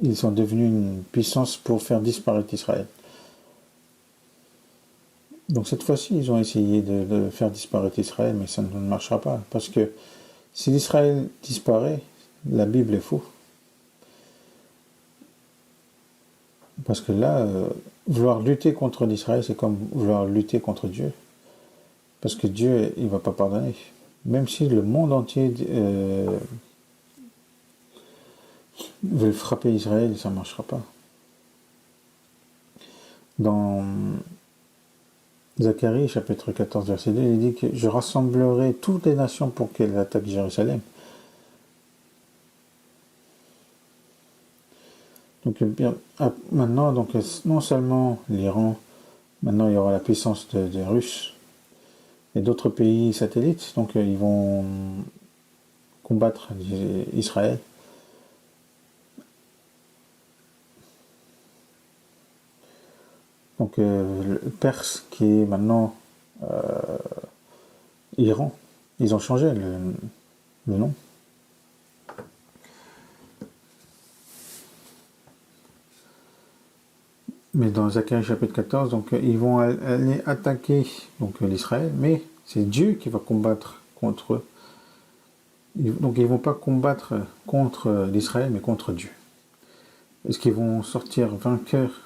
Speaker 1: ils sont devenus une puissance pour faire disparaître Israël. Donc cette fois-ci, ils ont essayé de faire disparaître Israël, mais ça ne marchera pas, parce que si Israël disparaît, la Bible est faux. Parce que là, vouloir lutter contre l'Israël, c'est comme vouloir lutter contre Dieu. Parce que Dieu, il ne va pas pardonner. Même si le monde entier veut frapper Israël, ça ne marchera pas. Dans Zacharie, chapitre 14, verset 2, il dit que je rassemblerai toutes les nations pour qu'elles attaquent Jérusalem. Donc maintenant, donc, non seulement l'Iran, maintenant il y aura la puissance des Russes et d'autres pays satellites, donc ils vont combattre Israël. Donc le Perse qui est maintenant Iran, ils ont changé le nom. Mais dans Zacharie chapitre 14, donc ils vont aller attaquer donc l'Israël, mais c'est Dieu qui va combattre contre eux. Donc ils ne vont pas combattre contre l'Israël, mais contre Dieu. Est-ce qu'ils vont sortir vainqueurs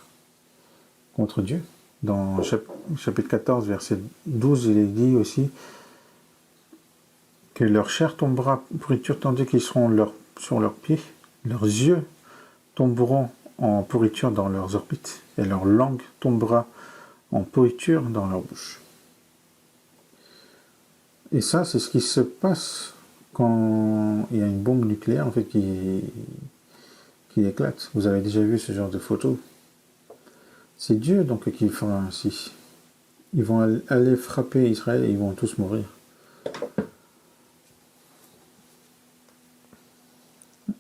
Speaker 1: contre Dieu? Dans chapitre 14, verset 12, il est dit aussi que leur chair tombera pourriture tandis qu'ils seront sur leurs pieds, leurs yeux tomberont en pourriture dans leurs orbites, et leur langue tombera en pourriture dans leur bouche. Et ça, c'est ce qui se passe quand il y a une bombe nucléaire en fait qui éclate. Vous avez déjà vu ce genre de photos. C'est Dieu donc qui fera ainsi. Ils vont aller frapper Israël et ils vont tous mourir.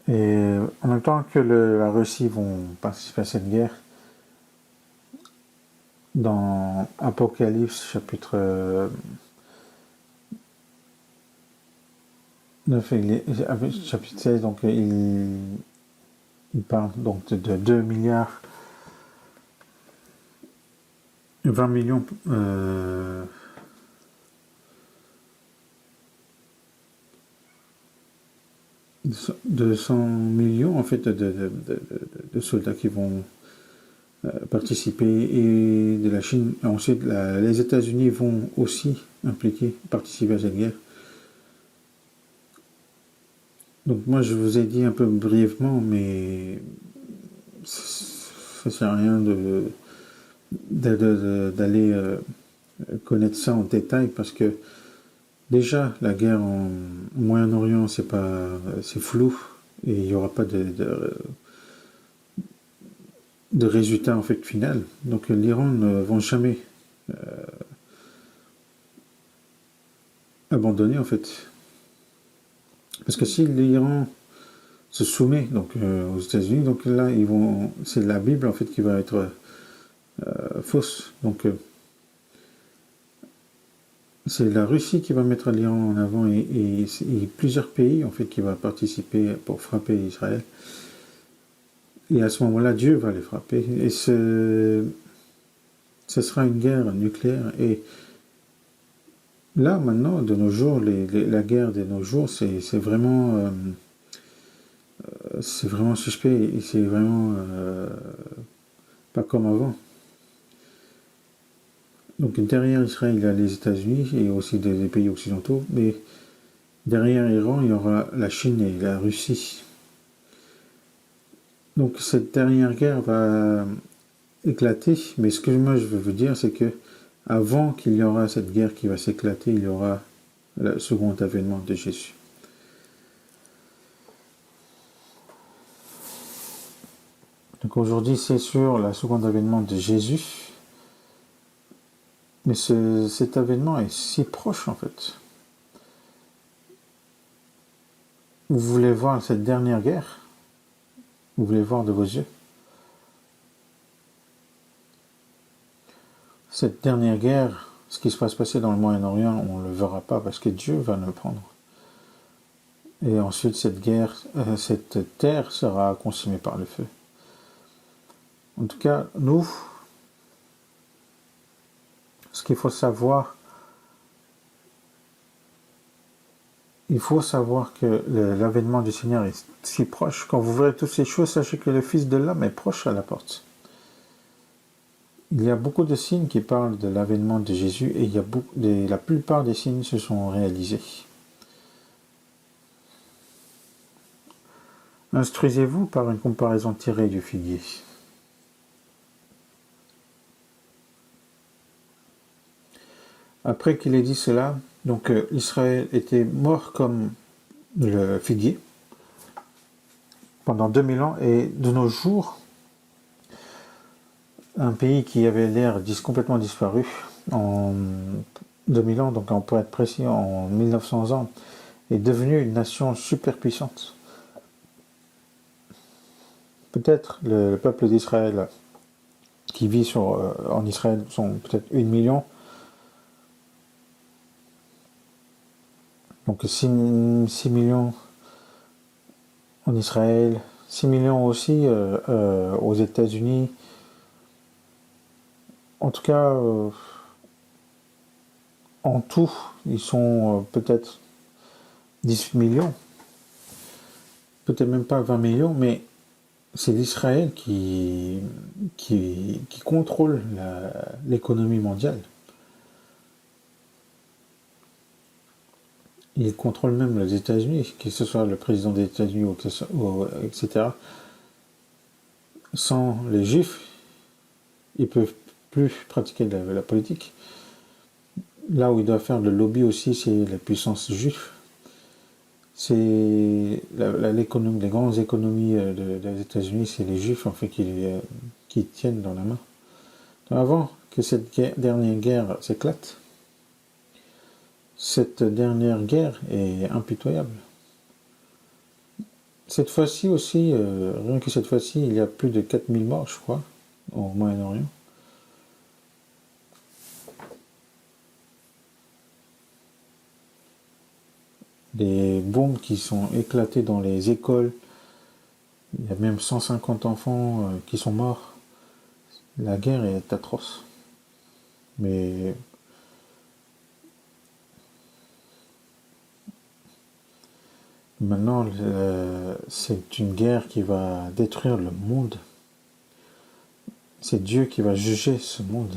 Speaker 1: Et en même temps que la Russie vont participer à cette guerre, dans Apocalypse chapitre 9, chapitre 16, donc il parle donc de 2 milliards 20 millions 200 millions en fait de soldats qui vont participer et de la Chine. Ensuite, les États-Unis vont aussi participer à cette guerre. Donc moi je vous ai dit un peu brièvement, mais ça sert à rien d'aller connaître ça en détail parce que déjà la guerre en Moyen-Orient c'est flou et il n'y aura pas de résultat en fait final. Donc l'Iran ne vont jamais abandonner en fait. Parce que si l'Iran se soumet donc aux États-Unis. Donc là, c'est la Bible en fait qui va être fausse. Donc c'est la Russie qui va mettre l'Iran en avant et plusieurs pays en fait qui vont participer pour frapper Israël. Et à ce moment-là, Dieu va les frapper. Et ce sera une guerre nucléaire. Et là, maintenant, de nos jours, la guerre de nos jours, c'est vraiment suspect et c'est vraiment pas comme avant. Donc derrière Israël, il y a les États-Unis et aussi des pays occidentaux, mais derrière l'Iran, il y aura la Chine et la Russie. Donc cette dernière guerre va éclater, mais ce que moi je veux vous dire, c'est que avant qu'il y aura cette guerre qui va s'éclater, il y aura le second avènement de Jésus. Donc aujourd'hui, c'est sur le second avènement de Jésus, mais cet avènement est si proche en fait. Vous voulez voir cette dernière guerre? Vous voulez voir de vos yeux? Cette dernière guerre, ce qui se va se passer dans le Moyen-Orient, on ne le verra pas parce que Dieu va nous le prendre. Et ensuite, cette terre sera consumée par le feu. En tout cas, nous, ce qu'il faut savoir, que l'avènement du Seigneur est si proche. Quand vous verrez toutes ces choses, sachez que le Fils de l'homme est proche à la porte. Il y a beaucoup de signes qui parlent de l'avènement de Jésus et la plupart des signes se sont réalisés. Instruisez-vous par une comparaison tirée du figuier. Après qu'il ait dit cela, donc Israël était mort comme le figuier pendant 2000 ans et de nos jours, un pays qui avait l'air complètement disparu en 2000 ans, donc on pourrait être précis en 1900 ans, est devenu une nation super puissante. Peut-être le peuple d'Israël qui vit en Israël sont peut-être 1 million. Donc 6 millions en Israël, 6 millions aussi aux États-Unis. En tout cas, en tout, ils sont peut-être 18 millions. Peut-être même pas 20 millions, mais c'est l'Israël qui contrôle l'économie mondiale. Il contrôle même les États-Unis, que ce soit le président des États-Unis, etc. Sans les Juifs, ils ne peuvent plus pratiquer la politique. Là où ils doivent faire le lobby aussi, c'est la puissance juive. C'est les grandes économies des États-Unis, c'est les Juifs en fait qui tiennent dans la main. Donc avant que cette dernière guerre s'éclate, cette dernière guerre est impitoyable. Cette fois-ci aussi, rien que cette fois-ci, il y a plus de 4000 morts, je crois, au Moyen-Orient. Des bombes qui sont éclatées dans les écoles. Il y a même 150 enfants qui sont morts. La guerre est atroce. Mais maintenant, c'est une guerre qui va détruire le monde. C'est Dieu qui va juger ce monde.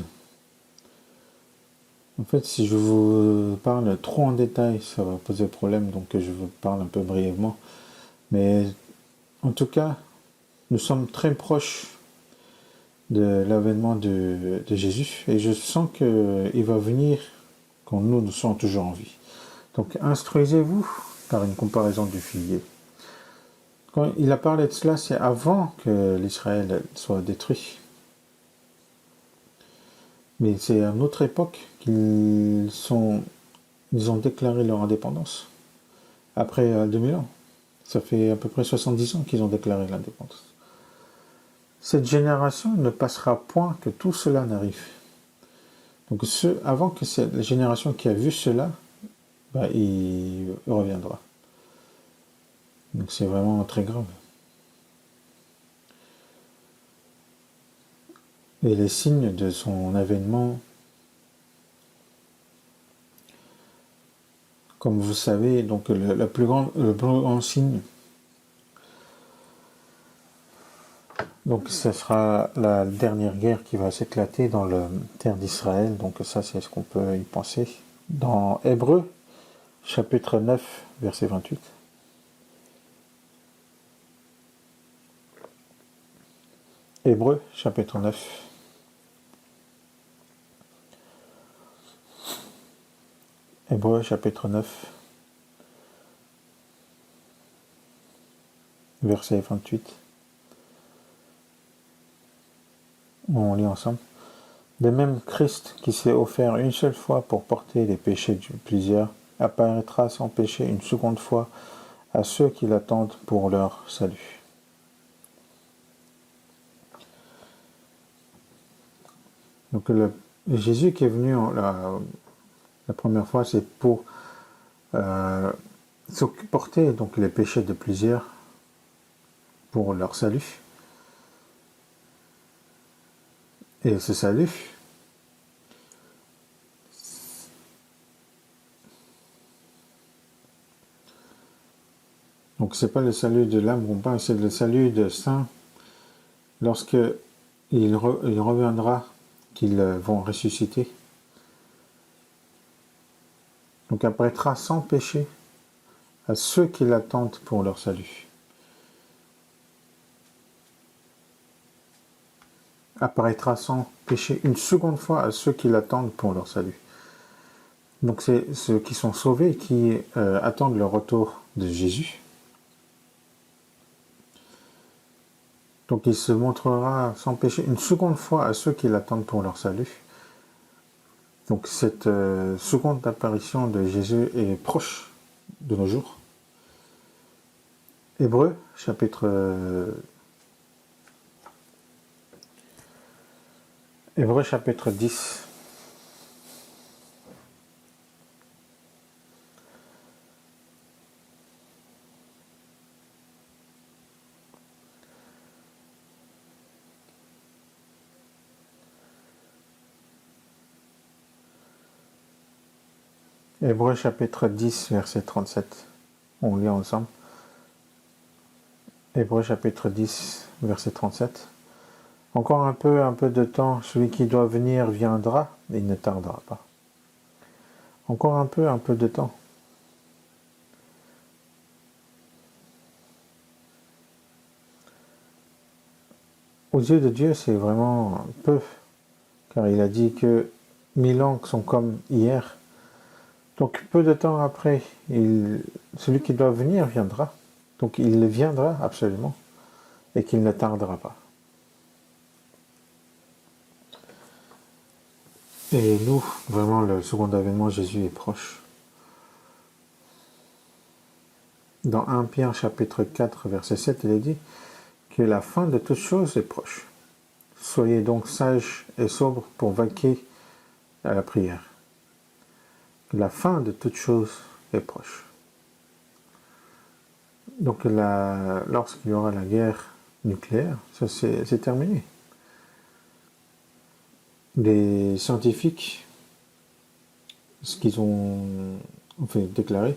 Speaker 1: En fait, si je vous parle trop en détail, ça va poser problème, donc je vous parle un peu brièvement. Mais en tout cas, nous sommes très proches de l'avènement de Jésus, et je sens qu'il va venir quand nous sommes toujours en vie. Donc instruisez-vous par une comparaison du figuier. Quand il a parlé de cela, c'est avant que l'Israël soit détruit. Mais c'est à notre époque qu'ils ont déclaré leur indépendance, après 2000 ans. Ça fait à peu près 70 ans qu'ils ont déclaré l'indépendance. Cette génération ne passera point que tout cela n'arrive. Donc avant que la génération qui a vu cela, il reviendra. Donc c'est vraiment très grave. Et les signes de son avènement, comme vous savez, donc le plus grand signe, donc ce sera la dernière guerre qui va s'éclater dans la terre d'Israël. Donc ça, c'est ce qu'on peut y penser. Dans Hébreux, chapitre 9, verset 28. Hébreux, chapitre 9. Hébreux, chapitre 9, verset 28. On lit ensemble. De même, Christ, qui s'est offert une seule fois pour porter les péchés de plusieurs, apparaîtra sans péché une seconde fois à ceux qui l'attendent pour leur salut. Donc Jésus qui est venu la première fois, c'est pour porter donc les péchés de plusieurs pour leur salut. Et ce salut, donc c'est pas le salut de l'âme qu'on parle, c'est le salut de saint lorsque il reviendra, qu'ils vont ressusciter. Donc apparaîtra sans péché à ceux qui l'attendent pour leur salut. Apparaîtra sans péché une seconde fois à ceux qui l'attendent pour leur salut. Donc c'est ceux qui sont sauvés qui attendent le retour de Jésus. Donc il se montrera sans péché une seconde fois à ceux qui l'attendent pour leur salut. Donc cette seconde apparition de Jésus est proche de nos jours. Hébreux, chapitre 10. Hébreux chapitre 10, verset 37. On lit ensemble. Hébreux chapitre 10, verset 37. Encore un peu de temps, celui qui doit venir viendra, et il ne tardera pas. Encore un peu de temps. Aux yeux de Dieu, c'est vraiment peu, car il a dit que 1000 ans sont comme hier. Donc peu de temps après, celui qui doit venir viendra. Donc il viendra absolument, et qu'il ne tardera pas. Et nous, vraiment, le second avènement, Jésus est proche. Dans 1 Pierre chapitre 4, verset 7, il est dit que la fin de toute chose est proche. Soyez donc sages et sobres pour vaquer à la prière. La fin de toute chose est proche. Donc lorsqu'il y aura la guerre nucléaire, ça c'est terminé. Les scientifiques, ce qu'ils ont déclaré,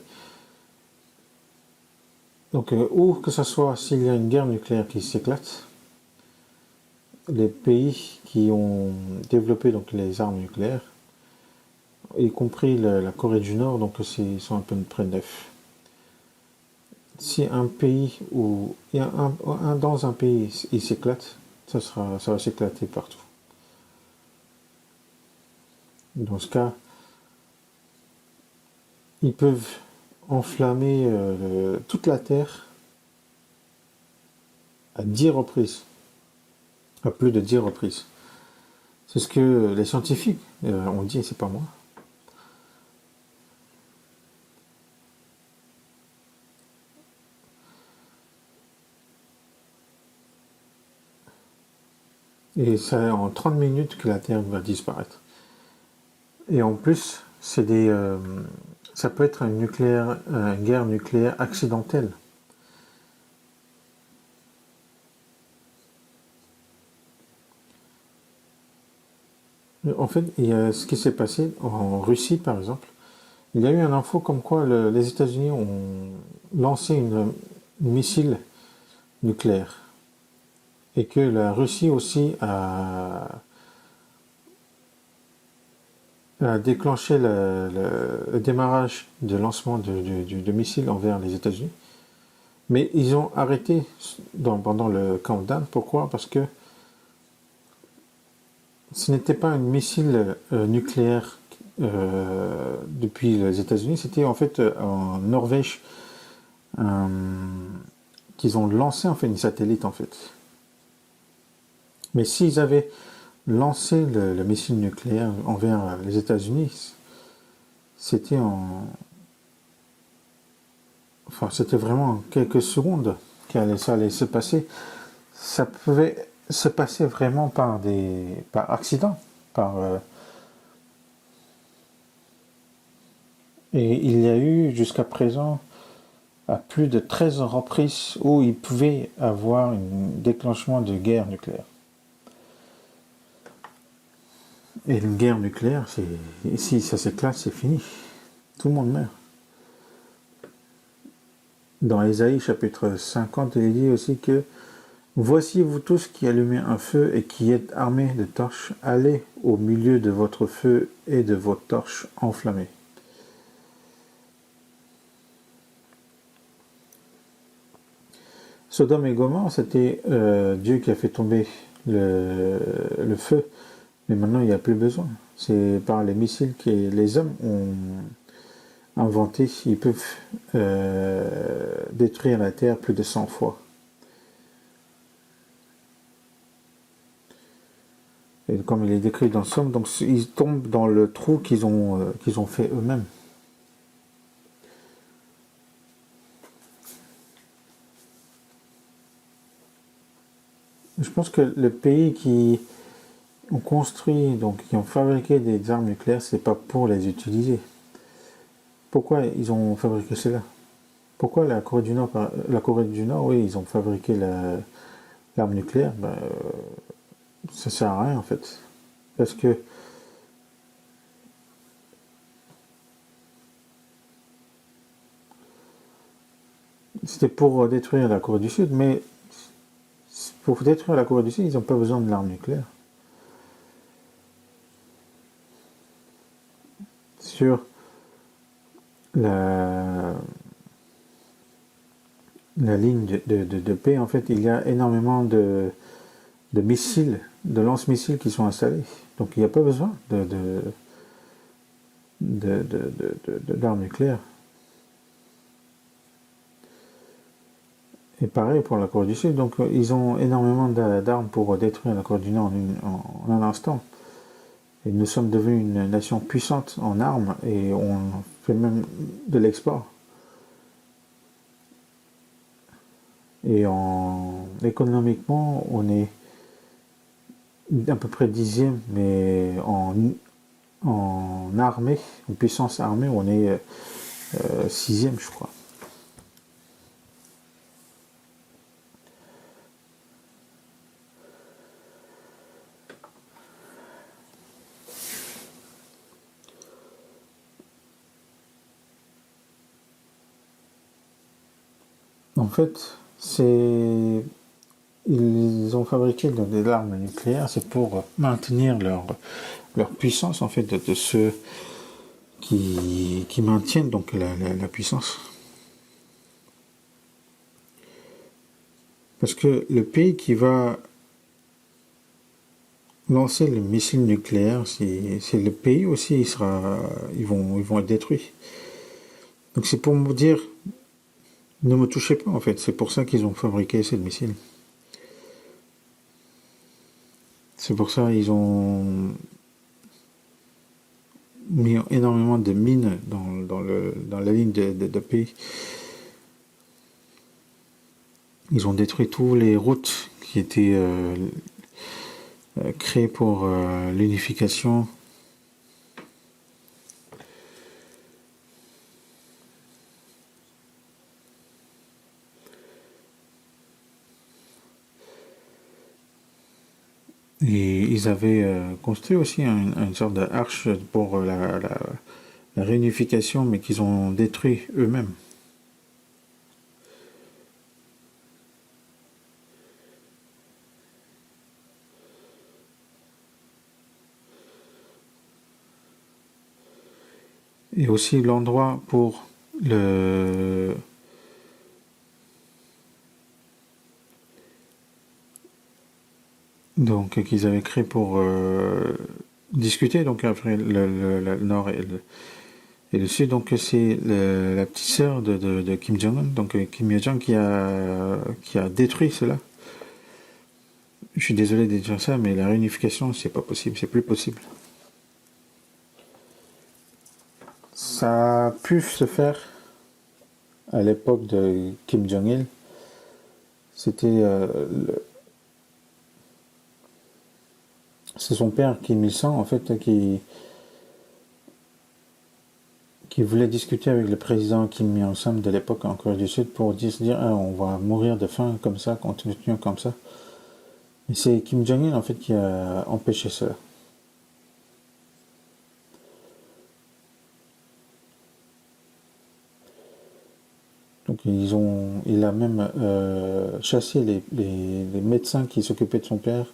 Speaker 1: donc où que ce soit, s'il y a une guerre nucléaire qui s'éclate, les pays qui ont développé donc les armes nucléaires, y compris la Corée du Nord, donc ils sont à peu près 9. Si un pays où il y a dans un pays il s'éclate, ça va s'éclater partout. Dans ce cas, ils peuvent enflammer toute la Terre à 10 reprises, à plus de 10 reprises. C'est ce que les scientifiques ont dit, c'est pas moi. Et c'est en 30 minutes que la Terre va disparaître. Et en plus, ça peut être une guerre nucléaire accidentelle. En fait, il y a ce qui s'est passé en Russie, par exemple. Il y a eu un info comme quoi les États-Unis ont lancé une missile nucléaire et que la Russie aussi a déclenché le démarrage de lancement de missiles envers les États-Unis. Mais ils ont arrêté pendant le countdown. Pourquoi? Parce que ce n'était pas un missile nucléaire depuis les États-Unis, c'était en fait en Norvège qu'ils ont lancé en fait une satellite en fait. Mais s'ils avaient lancé le missile nucléaire envers les États-Unis, c'était c'était vraiment en quelques secondes ça allait se passer. Ça pouvait se passer vraiment par accident, et il y a eu jusqu'à présent à plus de 13 reprises où il pouvait avoir un déclenchement de guerre nucléaire. Et une guerre nucléaire, si ça s'éclate, c'est fini. Tout le monde meurt. Dans Ésaïe chapitre 50, il dit aussi que voici vous tous qui allumez un feu et qui êtes armés de torches, allez au milieu de votre feu et de vos torches enflammées. Sodome et Gomorrhe, c'était Dieu qui a fait tomber le feu, mais maintenant il n'y a plus besoin. C'est par les missiles que les hommes ont inventés, ils peuvent détruire la Terre plus de 100 fois. Et comme il est décrit dans le Somme, donc ils tombent dans le trou qu'ils ont fait eux-mêmes. Je pense que le pays qui ont construit, donc qui ont fabriqué des armes nucléaires, c'est pas pour les utiliser. Pourquoi ils ont fabriqué cela? Pourquoi la Corée du Nord, oui, ils ont fabriqué l'arme nucléaire, ça sert à rien en fait. Parce que c'était pour détruire la Corée du Sud, mais pour détruire la Corée du Sud, ils n'ont pas besoin de l'arme nucléaire. Sur la ligne de paix, en fait, il y a énormément de missiles, de lance-missiles qui sont installés. Donc il n'y a pas besoin d'armes nucléaires. Et pareil pour la Corée du Sud. Donc ils ont énormément d'armes pour détruire la Corée du Nord en un instant. Et nous sommes devenus une nation puissante en armes et on fait même de l'export. Et économiquement, on est à peu près 10e, mais en armée, en puissance armée, on est 6e, je crois. En fait, ils ont fabriqué des armes nucléaires, c'est pour maintenir leur puissance, en fait, de ceux qui maintiennent donc la puissance. Parce que le pays qui va lancer le missile nucléaire, c'est le pays aussi, ils vont être détruits. Donc c'est pour me dire, ne me touchez pas en fait. C'est pour ça qu'ils ont fabriqué ces missiles. C'est pour ça qu'ils ont mis énormément de mines dans la ligne de pays. Ils ont détruit toutes les routes qui étaient créé pour l'unification. Et ils avaient construit aussi une sorte d'arche pour la réunification, mais qu'ils ont détruit eux-mêmes. Et aussi l'endroit pour le... Donc, qu'ils avaient créé pour discuter, donc après le nord et le sud. Donc, c'est la petite sœur de Kim Jong-un, donc Kim Yo-jong, qui a détruit cela. Je suis désolé de dire ça, mais la réunification, c'est pas possible, c'est plus possible. Ça a pu se faire à l'époque de Kim Jong-il. C'était c'est son père Kim Il-sung en fait qui voulait discuter avec le président Kim Il-sung de l'époque en Corée du Sud pour se dire ah, on va mourir de faim comme ça, continuons comme ça. Et c'est Kim Jong-il en fait qui a empêché cela. Donc il a même chassé les médecins qui s'occupaient de son père.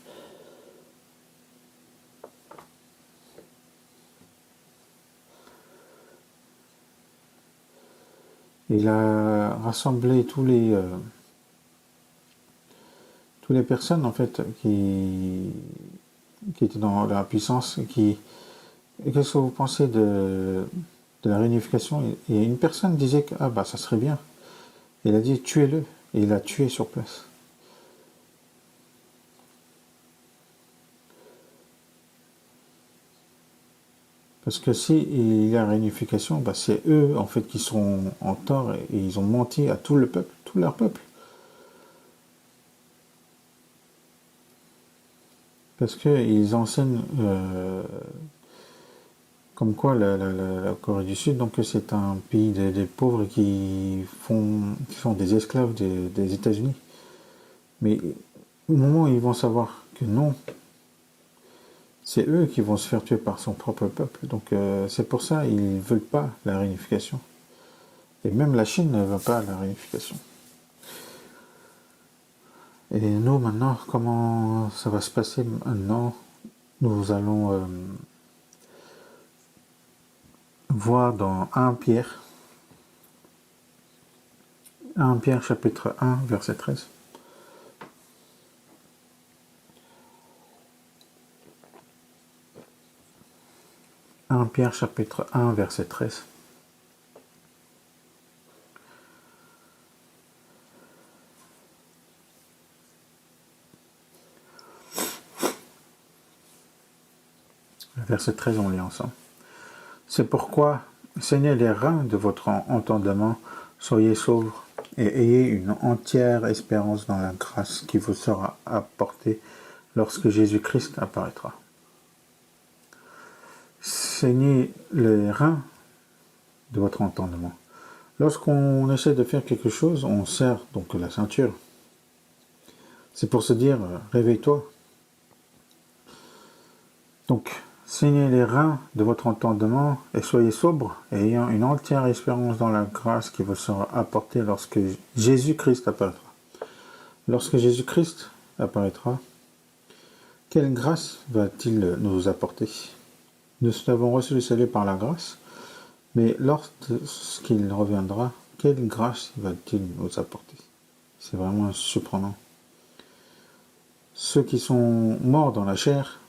Speaker 1: Il a rassemblé tous les personnes en fait qui étaient dans la puissance. Qu'est-ce que vous pensez de la réunification? Et une personne disait que ah bah ça serait bien. Il a dit tuez-le et il l'a tué sur place. Parce que si il y a réunification, bah c'est eux en fait qui sont en tort et ils ont menti à tout le peuple, tout leur peuple. Parce qu'ils enseignent comme quoi la Corée du Sud, donc c'est un pays des pauvres qui sont des esclaves des États-Unis. Mais au moment où ils vont savoir que non, c'est eux qui vont se faire tuer par son propre peuple. Donc c'est pour ça qu'ils ne veulent pas la réunification. Et même la Chine ne veut pas la réunification. Et nous maintenant, comment ça va se passer maintenant? Nous allons voir dans 1 Pierre, chapitre 1, verset 13. 1 Pierre chapitre 1 verset 13. Verset 13, on lit ensemble. C'est pourquoi, saignez les reins de votre entendement, soyez sobres et ayez une entière espérance dans la grâce qui vous sera apportée lorsque Jésus-Christ apparaîtra. Saignez les reins de votre entendement. Lorsqu'on essaie de faire quelque chose, on serre donc la ceinture. C'est pour se dire, réveille-toi. Donc, saignez les reins de votre entendement et soyez sobres, ayant une entière espérance dans la grâce qui vous sera apportée lorsque Jésus-Christ apparaîtra. Lorsque Jésus-Christ apparaîtra, quelle grâce va-t-il nous apporter? Nous avons reçu le salut par la grâce, mais lorsqu'il reviendra, quelle grâce va-t-il nous apporter? C'est vraiment surprenant. Ceux qui sont morts dans la chair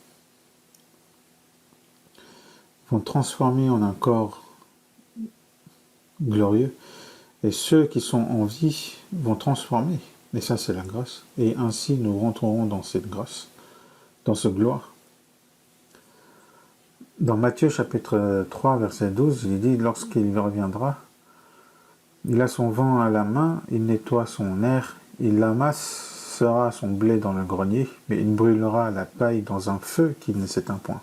Speaker 1: vont transformer en un corps glorieux, et ceux qui sont en vie vont transformer. Et ça, c'est la grâce. Et ainsi, nous rentrerons dans cette grâce, dans ce gloire. Dans Matthieu chapitre 3, verset 12, il dit, lorsqu'il reviendra, il a son vent à la main, il nettoie son air, il amasse amassera son blé dans le grenier, mais il brûlera la paille dans un feu qui ne s'éteint point.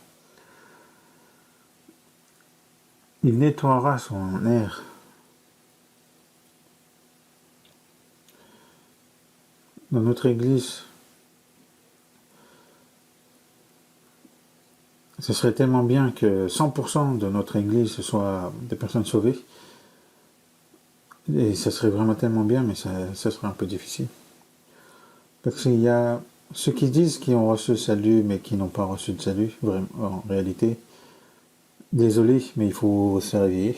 Speaker 1: Il nettoiera son air. Dans notre Église, ce serait tellement bien que 100% de notre Église soit des personnes sauvées. Et ça serait vraiment tellement bien, mais ça serait un peu difficile. Parce qu'il y a ceux qui disent qu'ils ont reçu le salut, mais qui n'ont pas reçu le salut, vraiment, en réalité. Désolé, mais il faut se réveiller.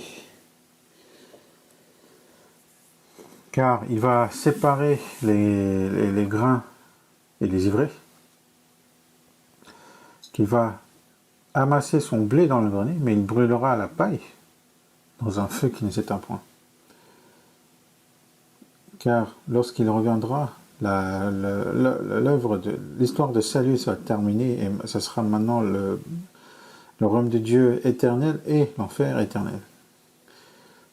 Speaker 1: Car il va séparer les grains et les ivraies. Qu'il va amasser son blé dans le grenier, mais il brûlera la paille dans un feu qui ne s'éteint point. Car lorsqu'il reviendra, l'histoire de salut sera terminée et ce sera maintenant le royaume de Dieu éternel et l'enfer éternel.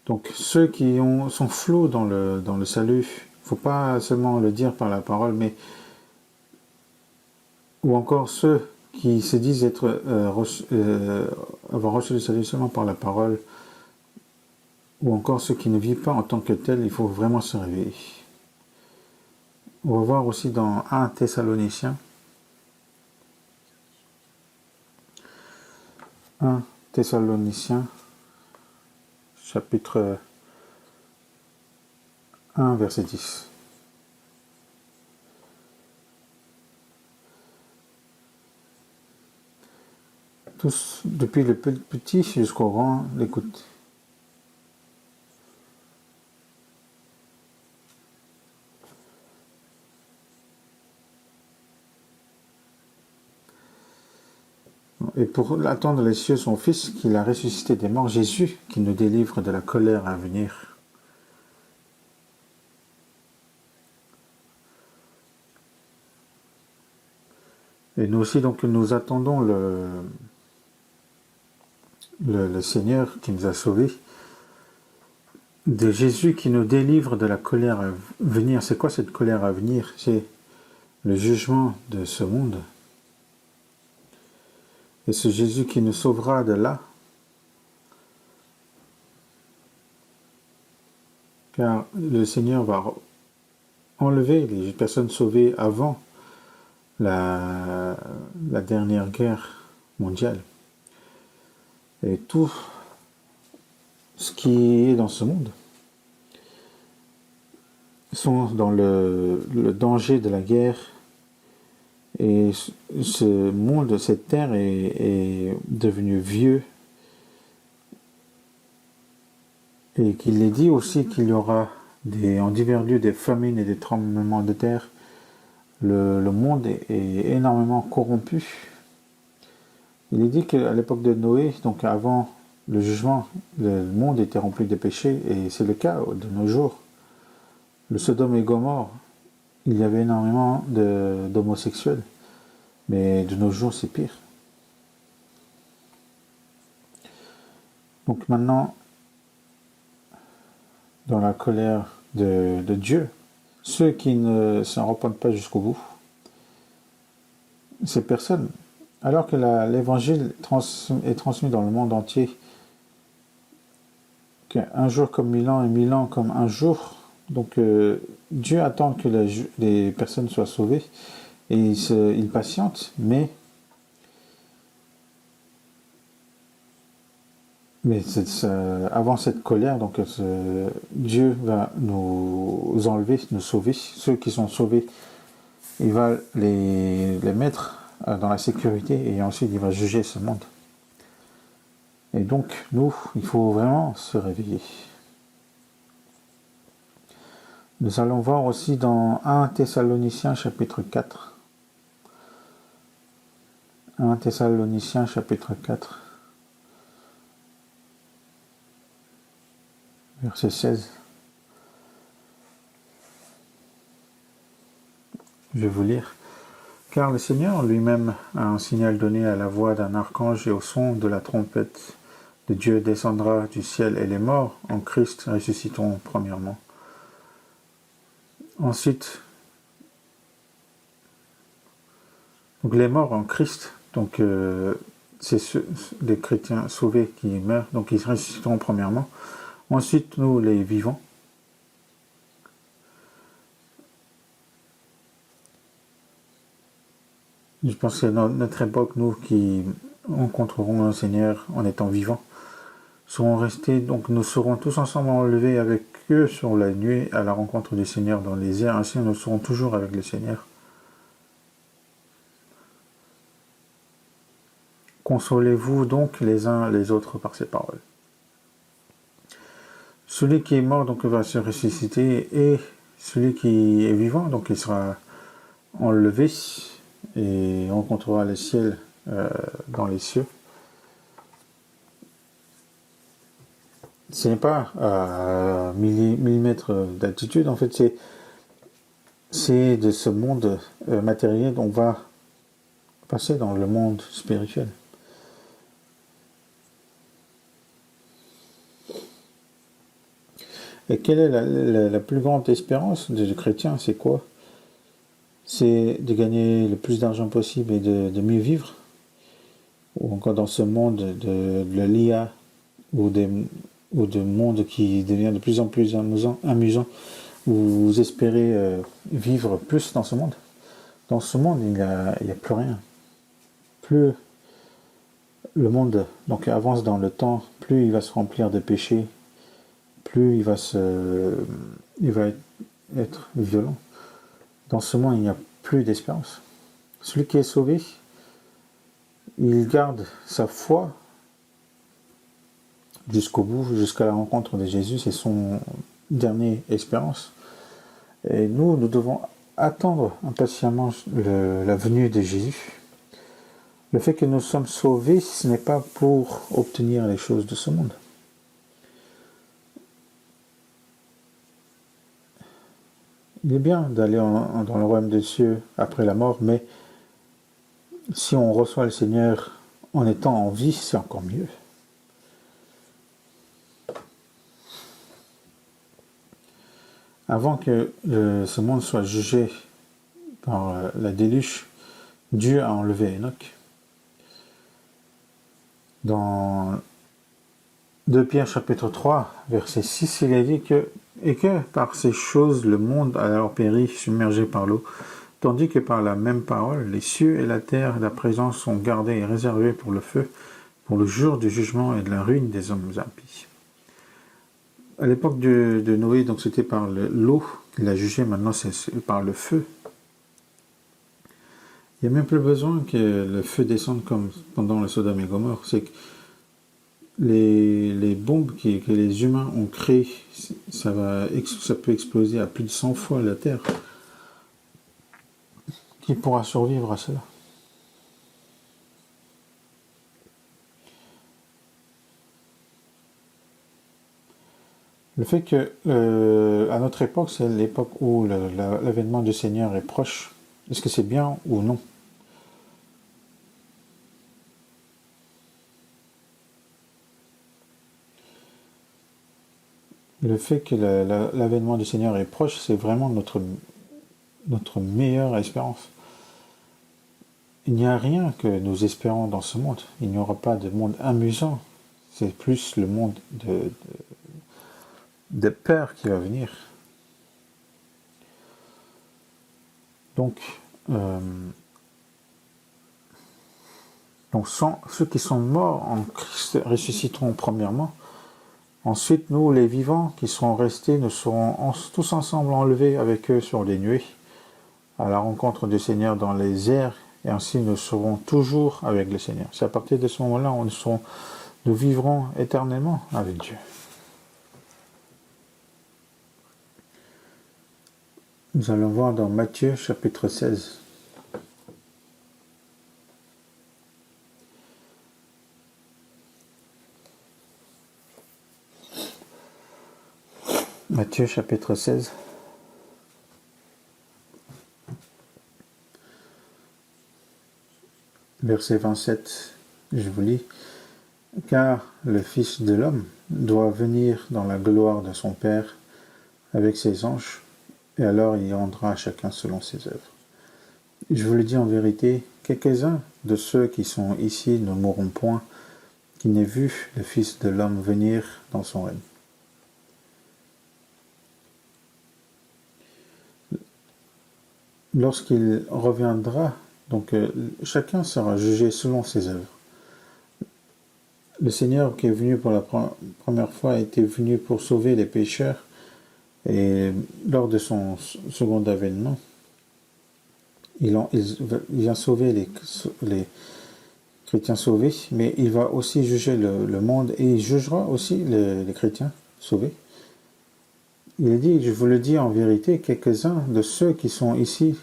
Speaker 1: Donc ceux qui sont flous dans le salut, il ne faut pas seulement le dire par la parole, mais ou encore ceux qui se disent avoir reçu le salut seulement par la parole, ou encore ceux qui ne vivent pas en tant que tels, il faut vraiment se réveiller. On va voir aussi dans 1 Thessaloniciens, 1 Thessaloniciens, chapitre 1, verset 10. Tous, depuis le petit jusqu'au grand, l'écoute. Et pour attendre les cieux son Fils, qu'il a ressuscité des morts, Jésus, qui nous délivre de la colère à venir. Et nous aussi, donc, nous attendons le Seigneur qui nous a sauvés, de Jésus qui nous délivre de la colère à venir. C'est quoi cette colère à venir? C'est le jugement de ce monde. Et c'est Jésus qui nous sauvera de là. Car le Seigneur va enlever les personnes sauvées avant la dernière guerre mondiale. Et tout ce qui est dans ce monde sont dans le danger de la guerre. Et ce monde, cette terre est devenu vieux. Et qu'il est dit aussi qu'il y aura en divers lieux des famines et des tremblements de terre. Le monde est énormément corrompu. Il est dit qu'à l'époque de Noé, donc avant le jugement, le monde était rempli de péchés, et c'est le cas de nos jours. Le Sodome et Gomorrhe, il y avait énormément d'homosexuels, mais de nos jours c'est pire. Donc maintenant, dans la colère de Dieu, ceux qui ne s'en repentent pas jusqu'au bout, ces personnes, alors que l'évangile est transmis dans le monde entier, qu'un jour comme 1000 ans et 1000 ans comme un jour, donc Dieu attend que les personnes soient sauvées et il patiente, mais avant cette colère, donc Dieu va nous enlever, nous sauver. Ceux qui sont sauvés, il va les mettre dans la sécurité et ensuite il va juger ce monde. Et donc nous, il faut vraiment se réveiller. Nous allons voir aussi dans 1 Thessaloniciens chapitre 4. 1 Thessaloniciens chapitre 4. Verset 16. Je vais vous lire. Car le Seigneur lui-même a un signal donné à la voix d'un archange et au son de la trompette de Dieu descendra du ciel et les morts en Christ ressusciteront premièrement. Ensuite, Donc les morts en Christ, donc c'est les chrétiens sauvés qui meurent, donc ils ressusciteront premièrement. Ensuite, nous, les vivants. Je pense que c'est notre époque, nous, qui rencontrerons le Seigneur en étant vivants, seront restés, donc nous serons tous ensemble enlevés avec eux sur la nuée à la rencontre du Seigneur dans les airs, ainsi nous serons toujours avec le Seigneur. Consolez-vous donc les uns les autres par ces paroles. Celui qui est mort donc va se ressusciter, et celui qui est vivant donc il sera enlevé et rencontrera le ciel dans les cieux. Ce n'est pas à millimètres d'altitude, en fait c'est de ce monde matériel on va passer dans le monde spirituel. Et quelle est la plus grande espérance du chrétien? C'est quoi? C'est de gagner le plus d'argent possible et de mieux vivre? Ou encore dans ce monde de l'IA ou de monde qui devient de plus en plus amusant, vous espérez vivre plus dans ce monde? Dans ce monde, il n'y a plus rien. Plus le monde donc avance dans le temps, plus il va se remplir de péchés, plus il va être violent. Dans ce monde, il n'y a plus d'espérance. Celui qui est sauvé, il garde sa foi jusqu'au bout, jusqu'à la rencontre de Jésus. C'est son dernière espérance. Et nous devons attendre impatiemment la venue de Jésus. Le fait que nous sommes sauvés, ce n'est pas pour obtenir les choses de ce monde. Il est bien d'aller dans le royaume des cieux après la mort, mais si on reçoit le Seigneur en étant en vie, c'est encore mieux. Avant que ce monde soit jugé par la déluge, Dieu a enlevé Enoch. Dans 2 Pierre chapitre 3, verset 6, il est dit que par ces choses le monde a alors péri, submergé par l'eau, tandis que par la même parole, les cieux et la terre d'à présent sont gardés et réservés pour le feu, pour le jour du jugement et de la ruine des hommes impies. À l'époque de Noé, donc c'était par l'eau qu'il a jugé, maintenant c'est par le feu. Il n'y a même plus besoin que le feu descende comme pendant le Sodome et Gomorrhe. C'est que les bombes que les humains ont créées, ça peut exploser à plus de 100 fois la Terre. Qui pourra survivre à cela? Le fait que à notre époque, c'est l'époque où l'avènement du Seigneur est proche, est-ce que c'est bien ou non? Le fait que l'avènement du Seigneur est proche, c'est vraiment notre meilleure espérance. Il n'y a rien que nous espérons dans ce monde. Il n'y aura pas de monde amusant. C'est plus le monde de peur qui va venir. Donc ceux qui sont morts en Christ ressusciteront premièrement. Ensuite, nous, les vivants qui seront restés, nous serons tous ensemble enlevés avec eux sur les nuées, à la rencontre du Seigneur dans les airs, et ainsi nous serons toujours avec le Seigneur. C'est à partir de ce moment-là nous vivrons éternellement avec Dieu. Nous allons voir dans Matthieu chapitre 16. Matthieu chapitre 16. Verset 27, je vous lis. Car le Fils de l'homme doit venir dans la gloire de son Père avec ses anges, et alors il rendra à chacun selon ses œuvres. Je vous le dis en vérité, quelques-uns de ceux qui sont ici ne mourront point, qui n'aient vu le Fils de l'homme venir dans son règne. Lorsqu'il reviendra, donc chacun sera jugé selon ses œuvres. Le Seigneur qui est venu pour la première fois était venu pour sauver les pécheurs, et lors de son second avènement, il vient sauver les chrétiens sauvés, mais il va aussi juger le monde, et il jugera aussi les chrétiens sauvés. Il dit, je vous le dis en vérité, quelques-uns de ceux qui sont ici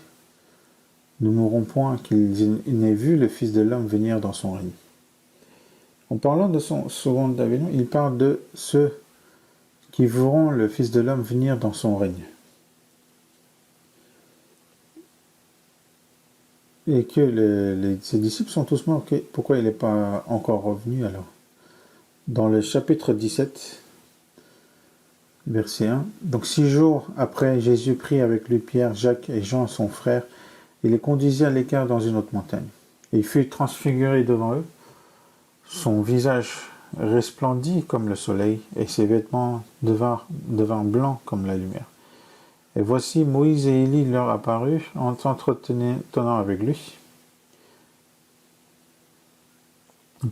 Speaker 1: ne mourront point, qu'ils n'aient vu le Fils de l'homme venir dans son règne. En parlant de son second avènement, il parle de ceux qui verront le Fils de l'homme venir dans son règne. Et que ses disciples sont tous morts. Pourquoi il n'est pas encore revenu alors? Dans le chapitre 17, verset 1. Donc 6 jours après, Jésus prit avec lui Pierre, Jacques et Jean, son frère, et les conduisit à l'écart dans une autre montagne. Et il fut transfiguré devant eux. Son visage resplendit comme le soleil, et ses vêtements devinrent blancs comme la lumière. Et voici Moïse et Élie leur apparurent en s'entretenant avec lui.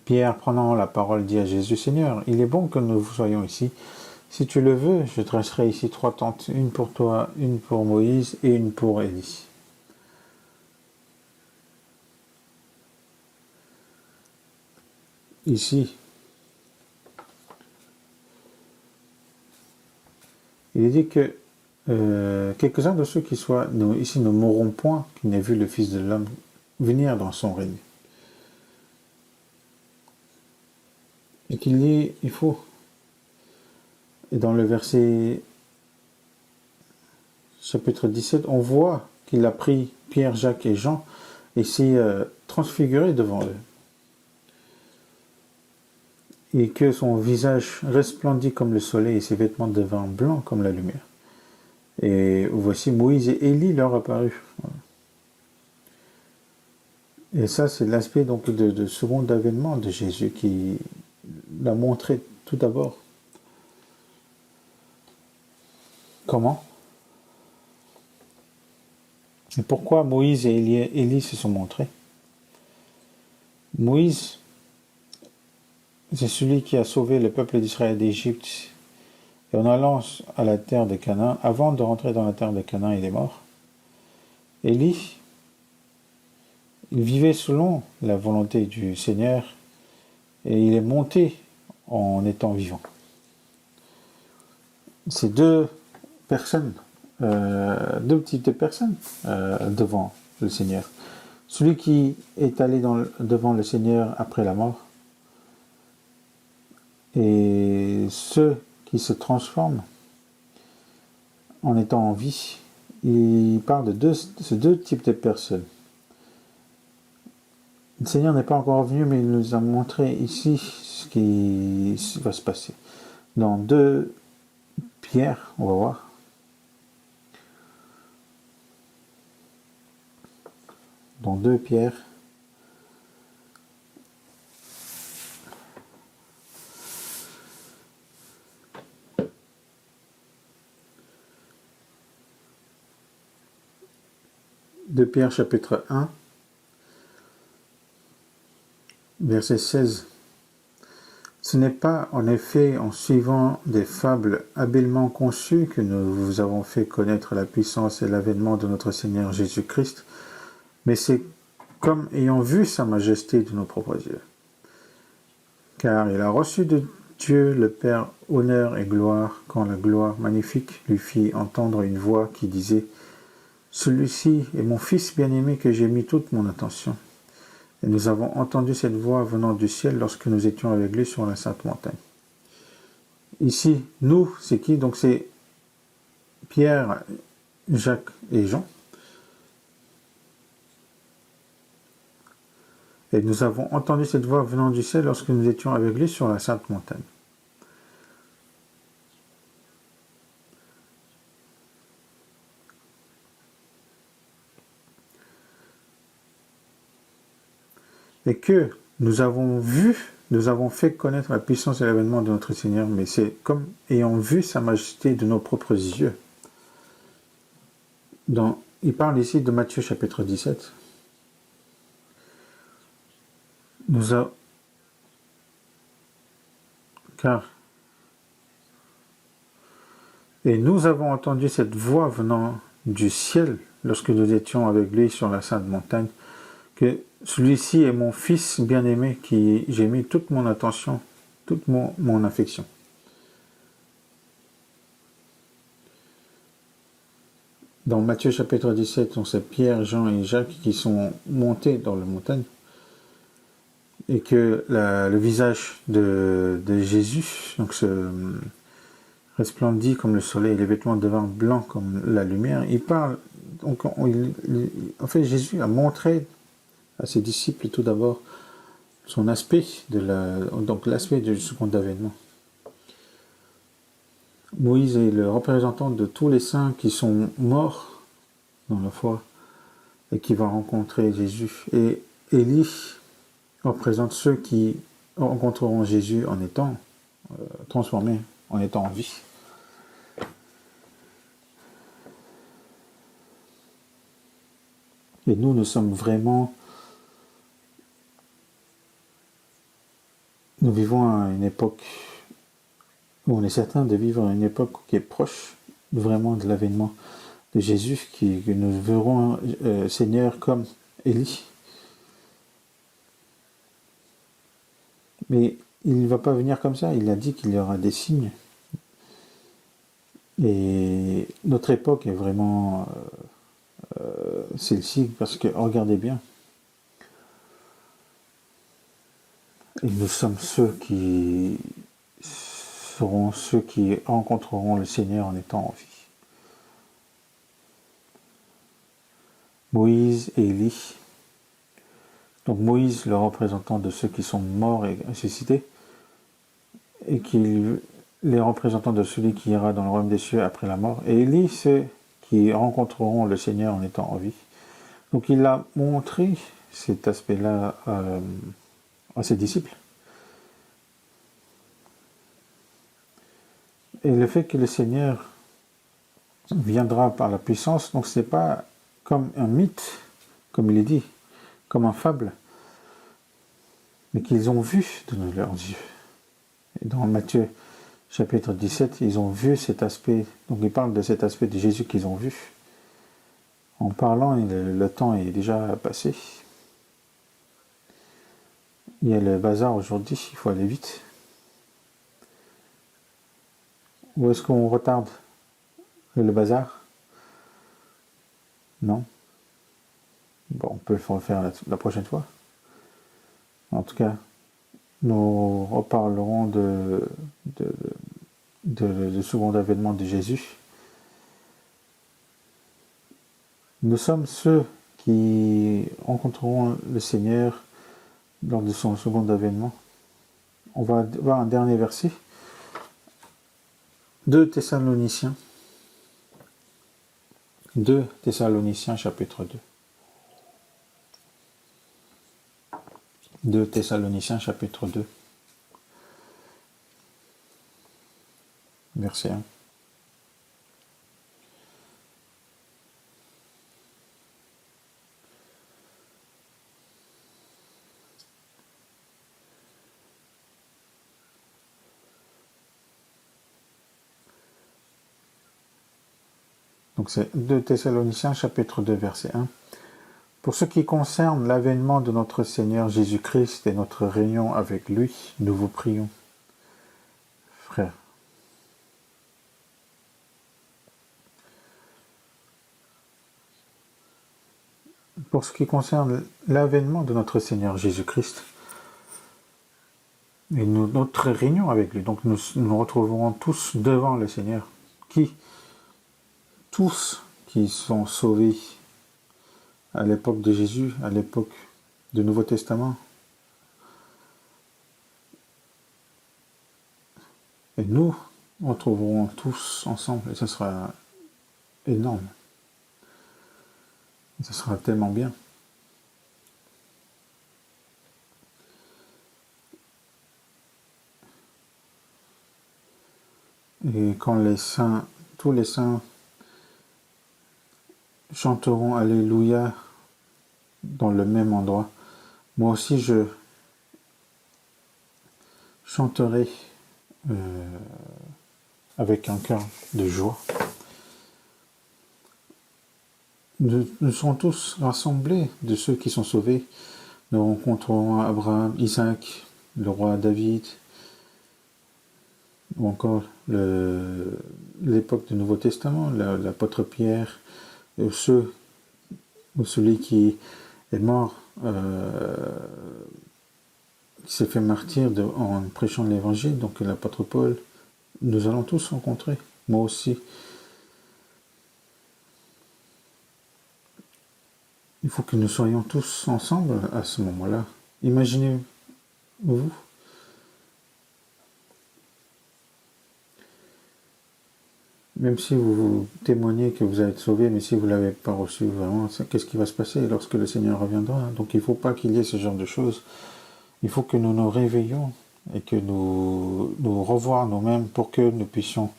Speaker 1: Pierre, prenant la parole, dit à Jésus, « Seigneur, il est bon que nous soyons ici. Si tu le veux, je dresserai ici 3 tentes, une pour toi, une pour Moïse et une pour Élie. » Ici, il est dit que quelques-uns de ceux qui soient ici ne mourront point, qui n'aient vu le Fils de l'homme venir dans son règne. Et qu'il dit, il faut, et dans le verset chapitre 17, on voit qu'il a pris Pierre, Jacques et Jean et s'est transfiguré devant eux. Et que son visage resplendit comme le soleil et ses vêtements devinrent blancs comme la lumière. Et voici Moïse et Élie leur apparurent. Et ça, c'est l'aspect donc de second avènement de Jésus qui l'a montré tout d'abord. Comment? Et pourquoi Moïse et Élie se sont montrés? Moïse, c'est celui qui a sauvé le peuple d'Israël d'Égypte. Et en allant à la terre de Canaan, avant de rentrer dans la terre de Canaan, il est mort. Élie, il vivait selon la volonté du Seigneur et il est monté en étant vivant. C'est deux personnes, deux types de personnes devant le Seigneur. Celui qui est allé devant le Seigneur après la mort et ceux qui se transforment en étant en vie. Il parle de ces deux types de personnes. Le Seigneur n'est pas encore venu, mais il nous a montré ici ce qui va se passer. Dans 2 Pierre, on va voir. Dans 2 Pierre, chapitre 1, verset 16. Ce n'est pas en effet en suivant des fables habilement conçues que nous vous avons fait connaître la puissance et l'avènement de notre Seigneur Jésus-Christ, mais c'est comme ayant vu sa majesté de nos propres yeux. Car il a reçu de Dieu le Père honneur et gloire, quand la gloire magnifique lui fit entendre une voix qui disait « Celui-ci est mon Fils bien-aimé que j'ai mis toute mon attention. » Et nous avons entendu cette voix venant du ciel lorsque nous étions avec lui sur la Sainte Montagne. Ici, nous, c'est qui? Donc c'est Pierre, Jacques et Jean. Et nous avons entendu cette voix venant du ciel lorsque nous étions avec lui sur la Sainte Montagne. et que nous avons fait connaître la puissance et l'avènement de notre Seigneur, mais c'est comme ayant vu sa majesté de nos propres yeux. Il parle ici de Matthieu chapitre 17. Et nous avons entendu cette voix venant du ciel lorsque nous étions avec lui sur la sainte montagne, que celui-ci est mon fils bien-aimé qui j'ai mis toute mon attention, toute mon affection. Dans Matthieu chapitre 17, on sait Pierre, Jean et Jacques qui sont montés dans la montagne et que le visage de Jésus donc se resplendit comme le soleil, les vêtements devinrent blancs comme la lumière. Il parle, donc en fait Jésus a montré à ses disciples tout d'abord son aspect, donc l'aspect du second avènement. Moïse est le représentant de tous les saints qui sont morts dans la foi et qui vont rencontrer Jésus. Et Élie représente ceux qui rencontreront Jésus en étant transformés, en étant en vie. Et nous sommes vraiment... Nous vivons à une époque où on est certain de vivre à une époque qui est proche vraiment de l'avènement de Jésus, que nous verrons Seigneur comme Élie. Mais il ne va pas venir comme ça, il a dit qu'il y aura des signes. Et notre époque est vraiment celle-ci, parce que regardez bien, et nous sommes ceux qui seront ceux qui rencontreront le Seigneur en étant en vie. Moïse et Élie. Donc Moïse, le représentant de ceux qui sont morts et ressuscités, et les représentants de celui qui ira dans le royaume des cieux après la mort, et Élie, ceux qui rencontreront le Seigneur en étant en vie. Donc il a montré cet aspect-là à ses disciples. Et le fait que le Seigneur viendra par la puissance, donc ce n'est pas comme un mythe, comme il est dit, comme un fable, mais qu'ils ont vu de leurs yeux. Et dans Matthieu chapitre 17, ils ont vu cet aspect, donc ils parlent de cet aspect de Jésus qu'ils ont vu. En parlant, le temps est déjà passé. Il y a le bazar aujourd'hui, il faut aller vite. Ou est-ce qu'on retarde le bazar? Non. Bon, on peut le faire la prochaine fois. En tout cas, nous reparlerons de second avènement de Jésus. Nous sommes ceux qui rencontreront le Seigneur lors de son second avènement. On va voir un dernier verset. 2 Thessaloniciens. 2 Thessaloniciens chapitre 2. 2 Thessaloniciens chapitre 2. Verset 1. Donc c'est 2 Thessaloniciens chapitre 2 verset 1. Pour ce qui concerne l'avènement de notre Seigneur Jésus-Christ et notre réunion avec lui, nous vous prions, frères. Pour ce qui concerne l'avènement de notre Seigneur Jésus-Christ et notre réunion avec lui, donc nous nous retrouverons tous devant le Seigneur. Tous qui sont sauvés à l'époque de Jésus, à l'époque du Nouveau Testament. Et nous retrouverons tous ensemble et ce sera énorme. Et ce sera tellement bien. Et quand tous les saints chanteront Alléluia dans le même endroit, moi aussi je chanterai avec un cœur de joie. Nous serons tous rassemblés de ceux qui sont sauvés. Nous rencontrerons Abraham, Isaac, le roi David, ou encore l'époque du Nouveau Testament, l'apôtre Pierre, ou celui qui est mort, qui s'est fait martyr en prêchant l'évangile, donc l'apôtre Paul. Nous allons tous rencontrer, moi aussi. Il faut que nous soyons tous ensemble à ce moment-là. Imaginez-vous. Même si vous témoignez que vous allez être sauvé, mais si vous ne l'avez pas reçu vraiment, qu'est-ce qui va se passer lorsque le Seigneur reviendra? Donc il ne faut pas qu'il y ait ce genre de choses. Il faut que nous nous réveillons et que nous revoions nous-mêmes pour que nous puissions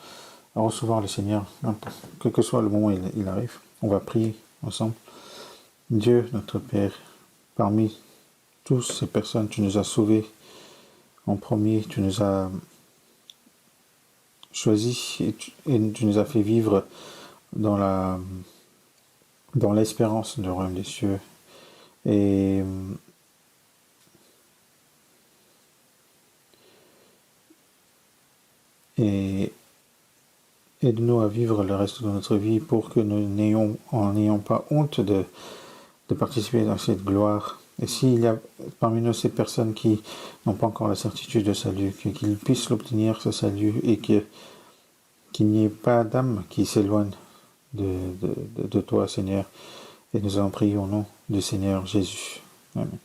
Speaker 1: recevoir le Seigneur, quel que soit le moment où il arrive. On va prier ensemble. Dieu, notre Père, parmi toutes ces personnes, tu nous as sauvés en premier, tu nous as choisis et tu nous as fait vivre dans l'espérance du royaume des cieux. Et aide-nous à vivre le reste de notre vie pour que nous n'ayons pas honte de participer dans cette gloire. Et s'il y a parmi nous ces personnes qui n'ont pas encore la certitude de salut, qu'ils puissent l'obtenir, ce salut, et qu'il n'y ait pas d'âme qui s'éloigne de toi, Seigneur. Et nous allons prier au nom du Seigneur Jésus. Amen.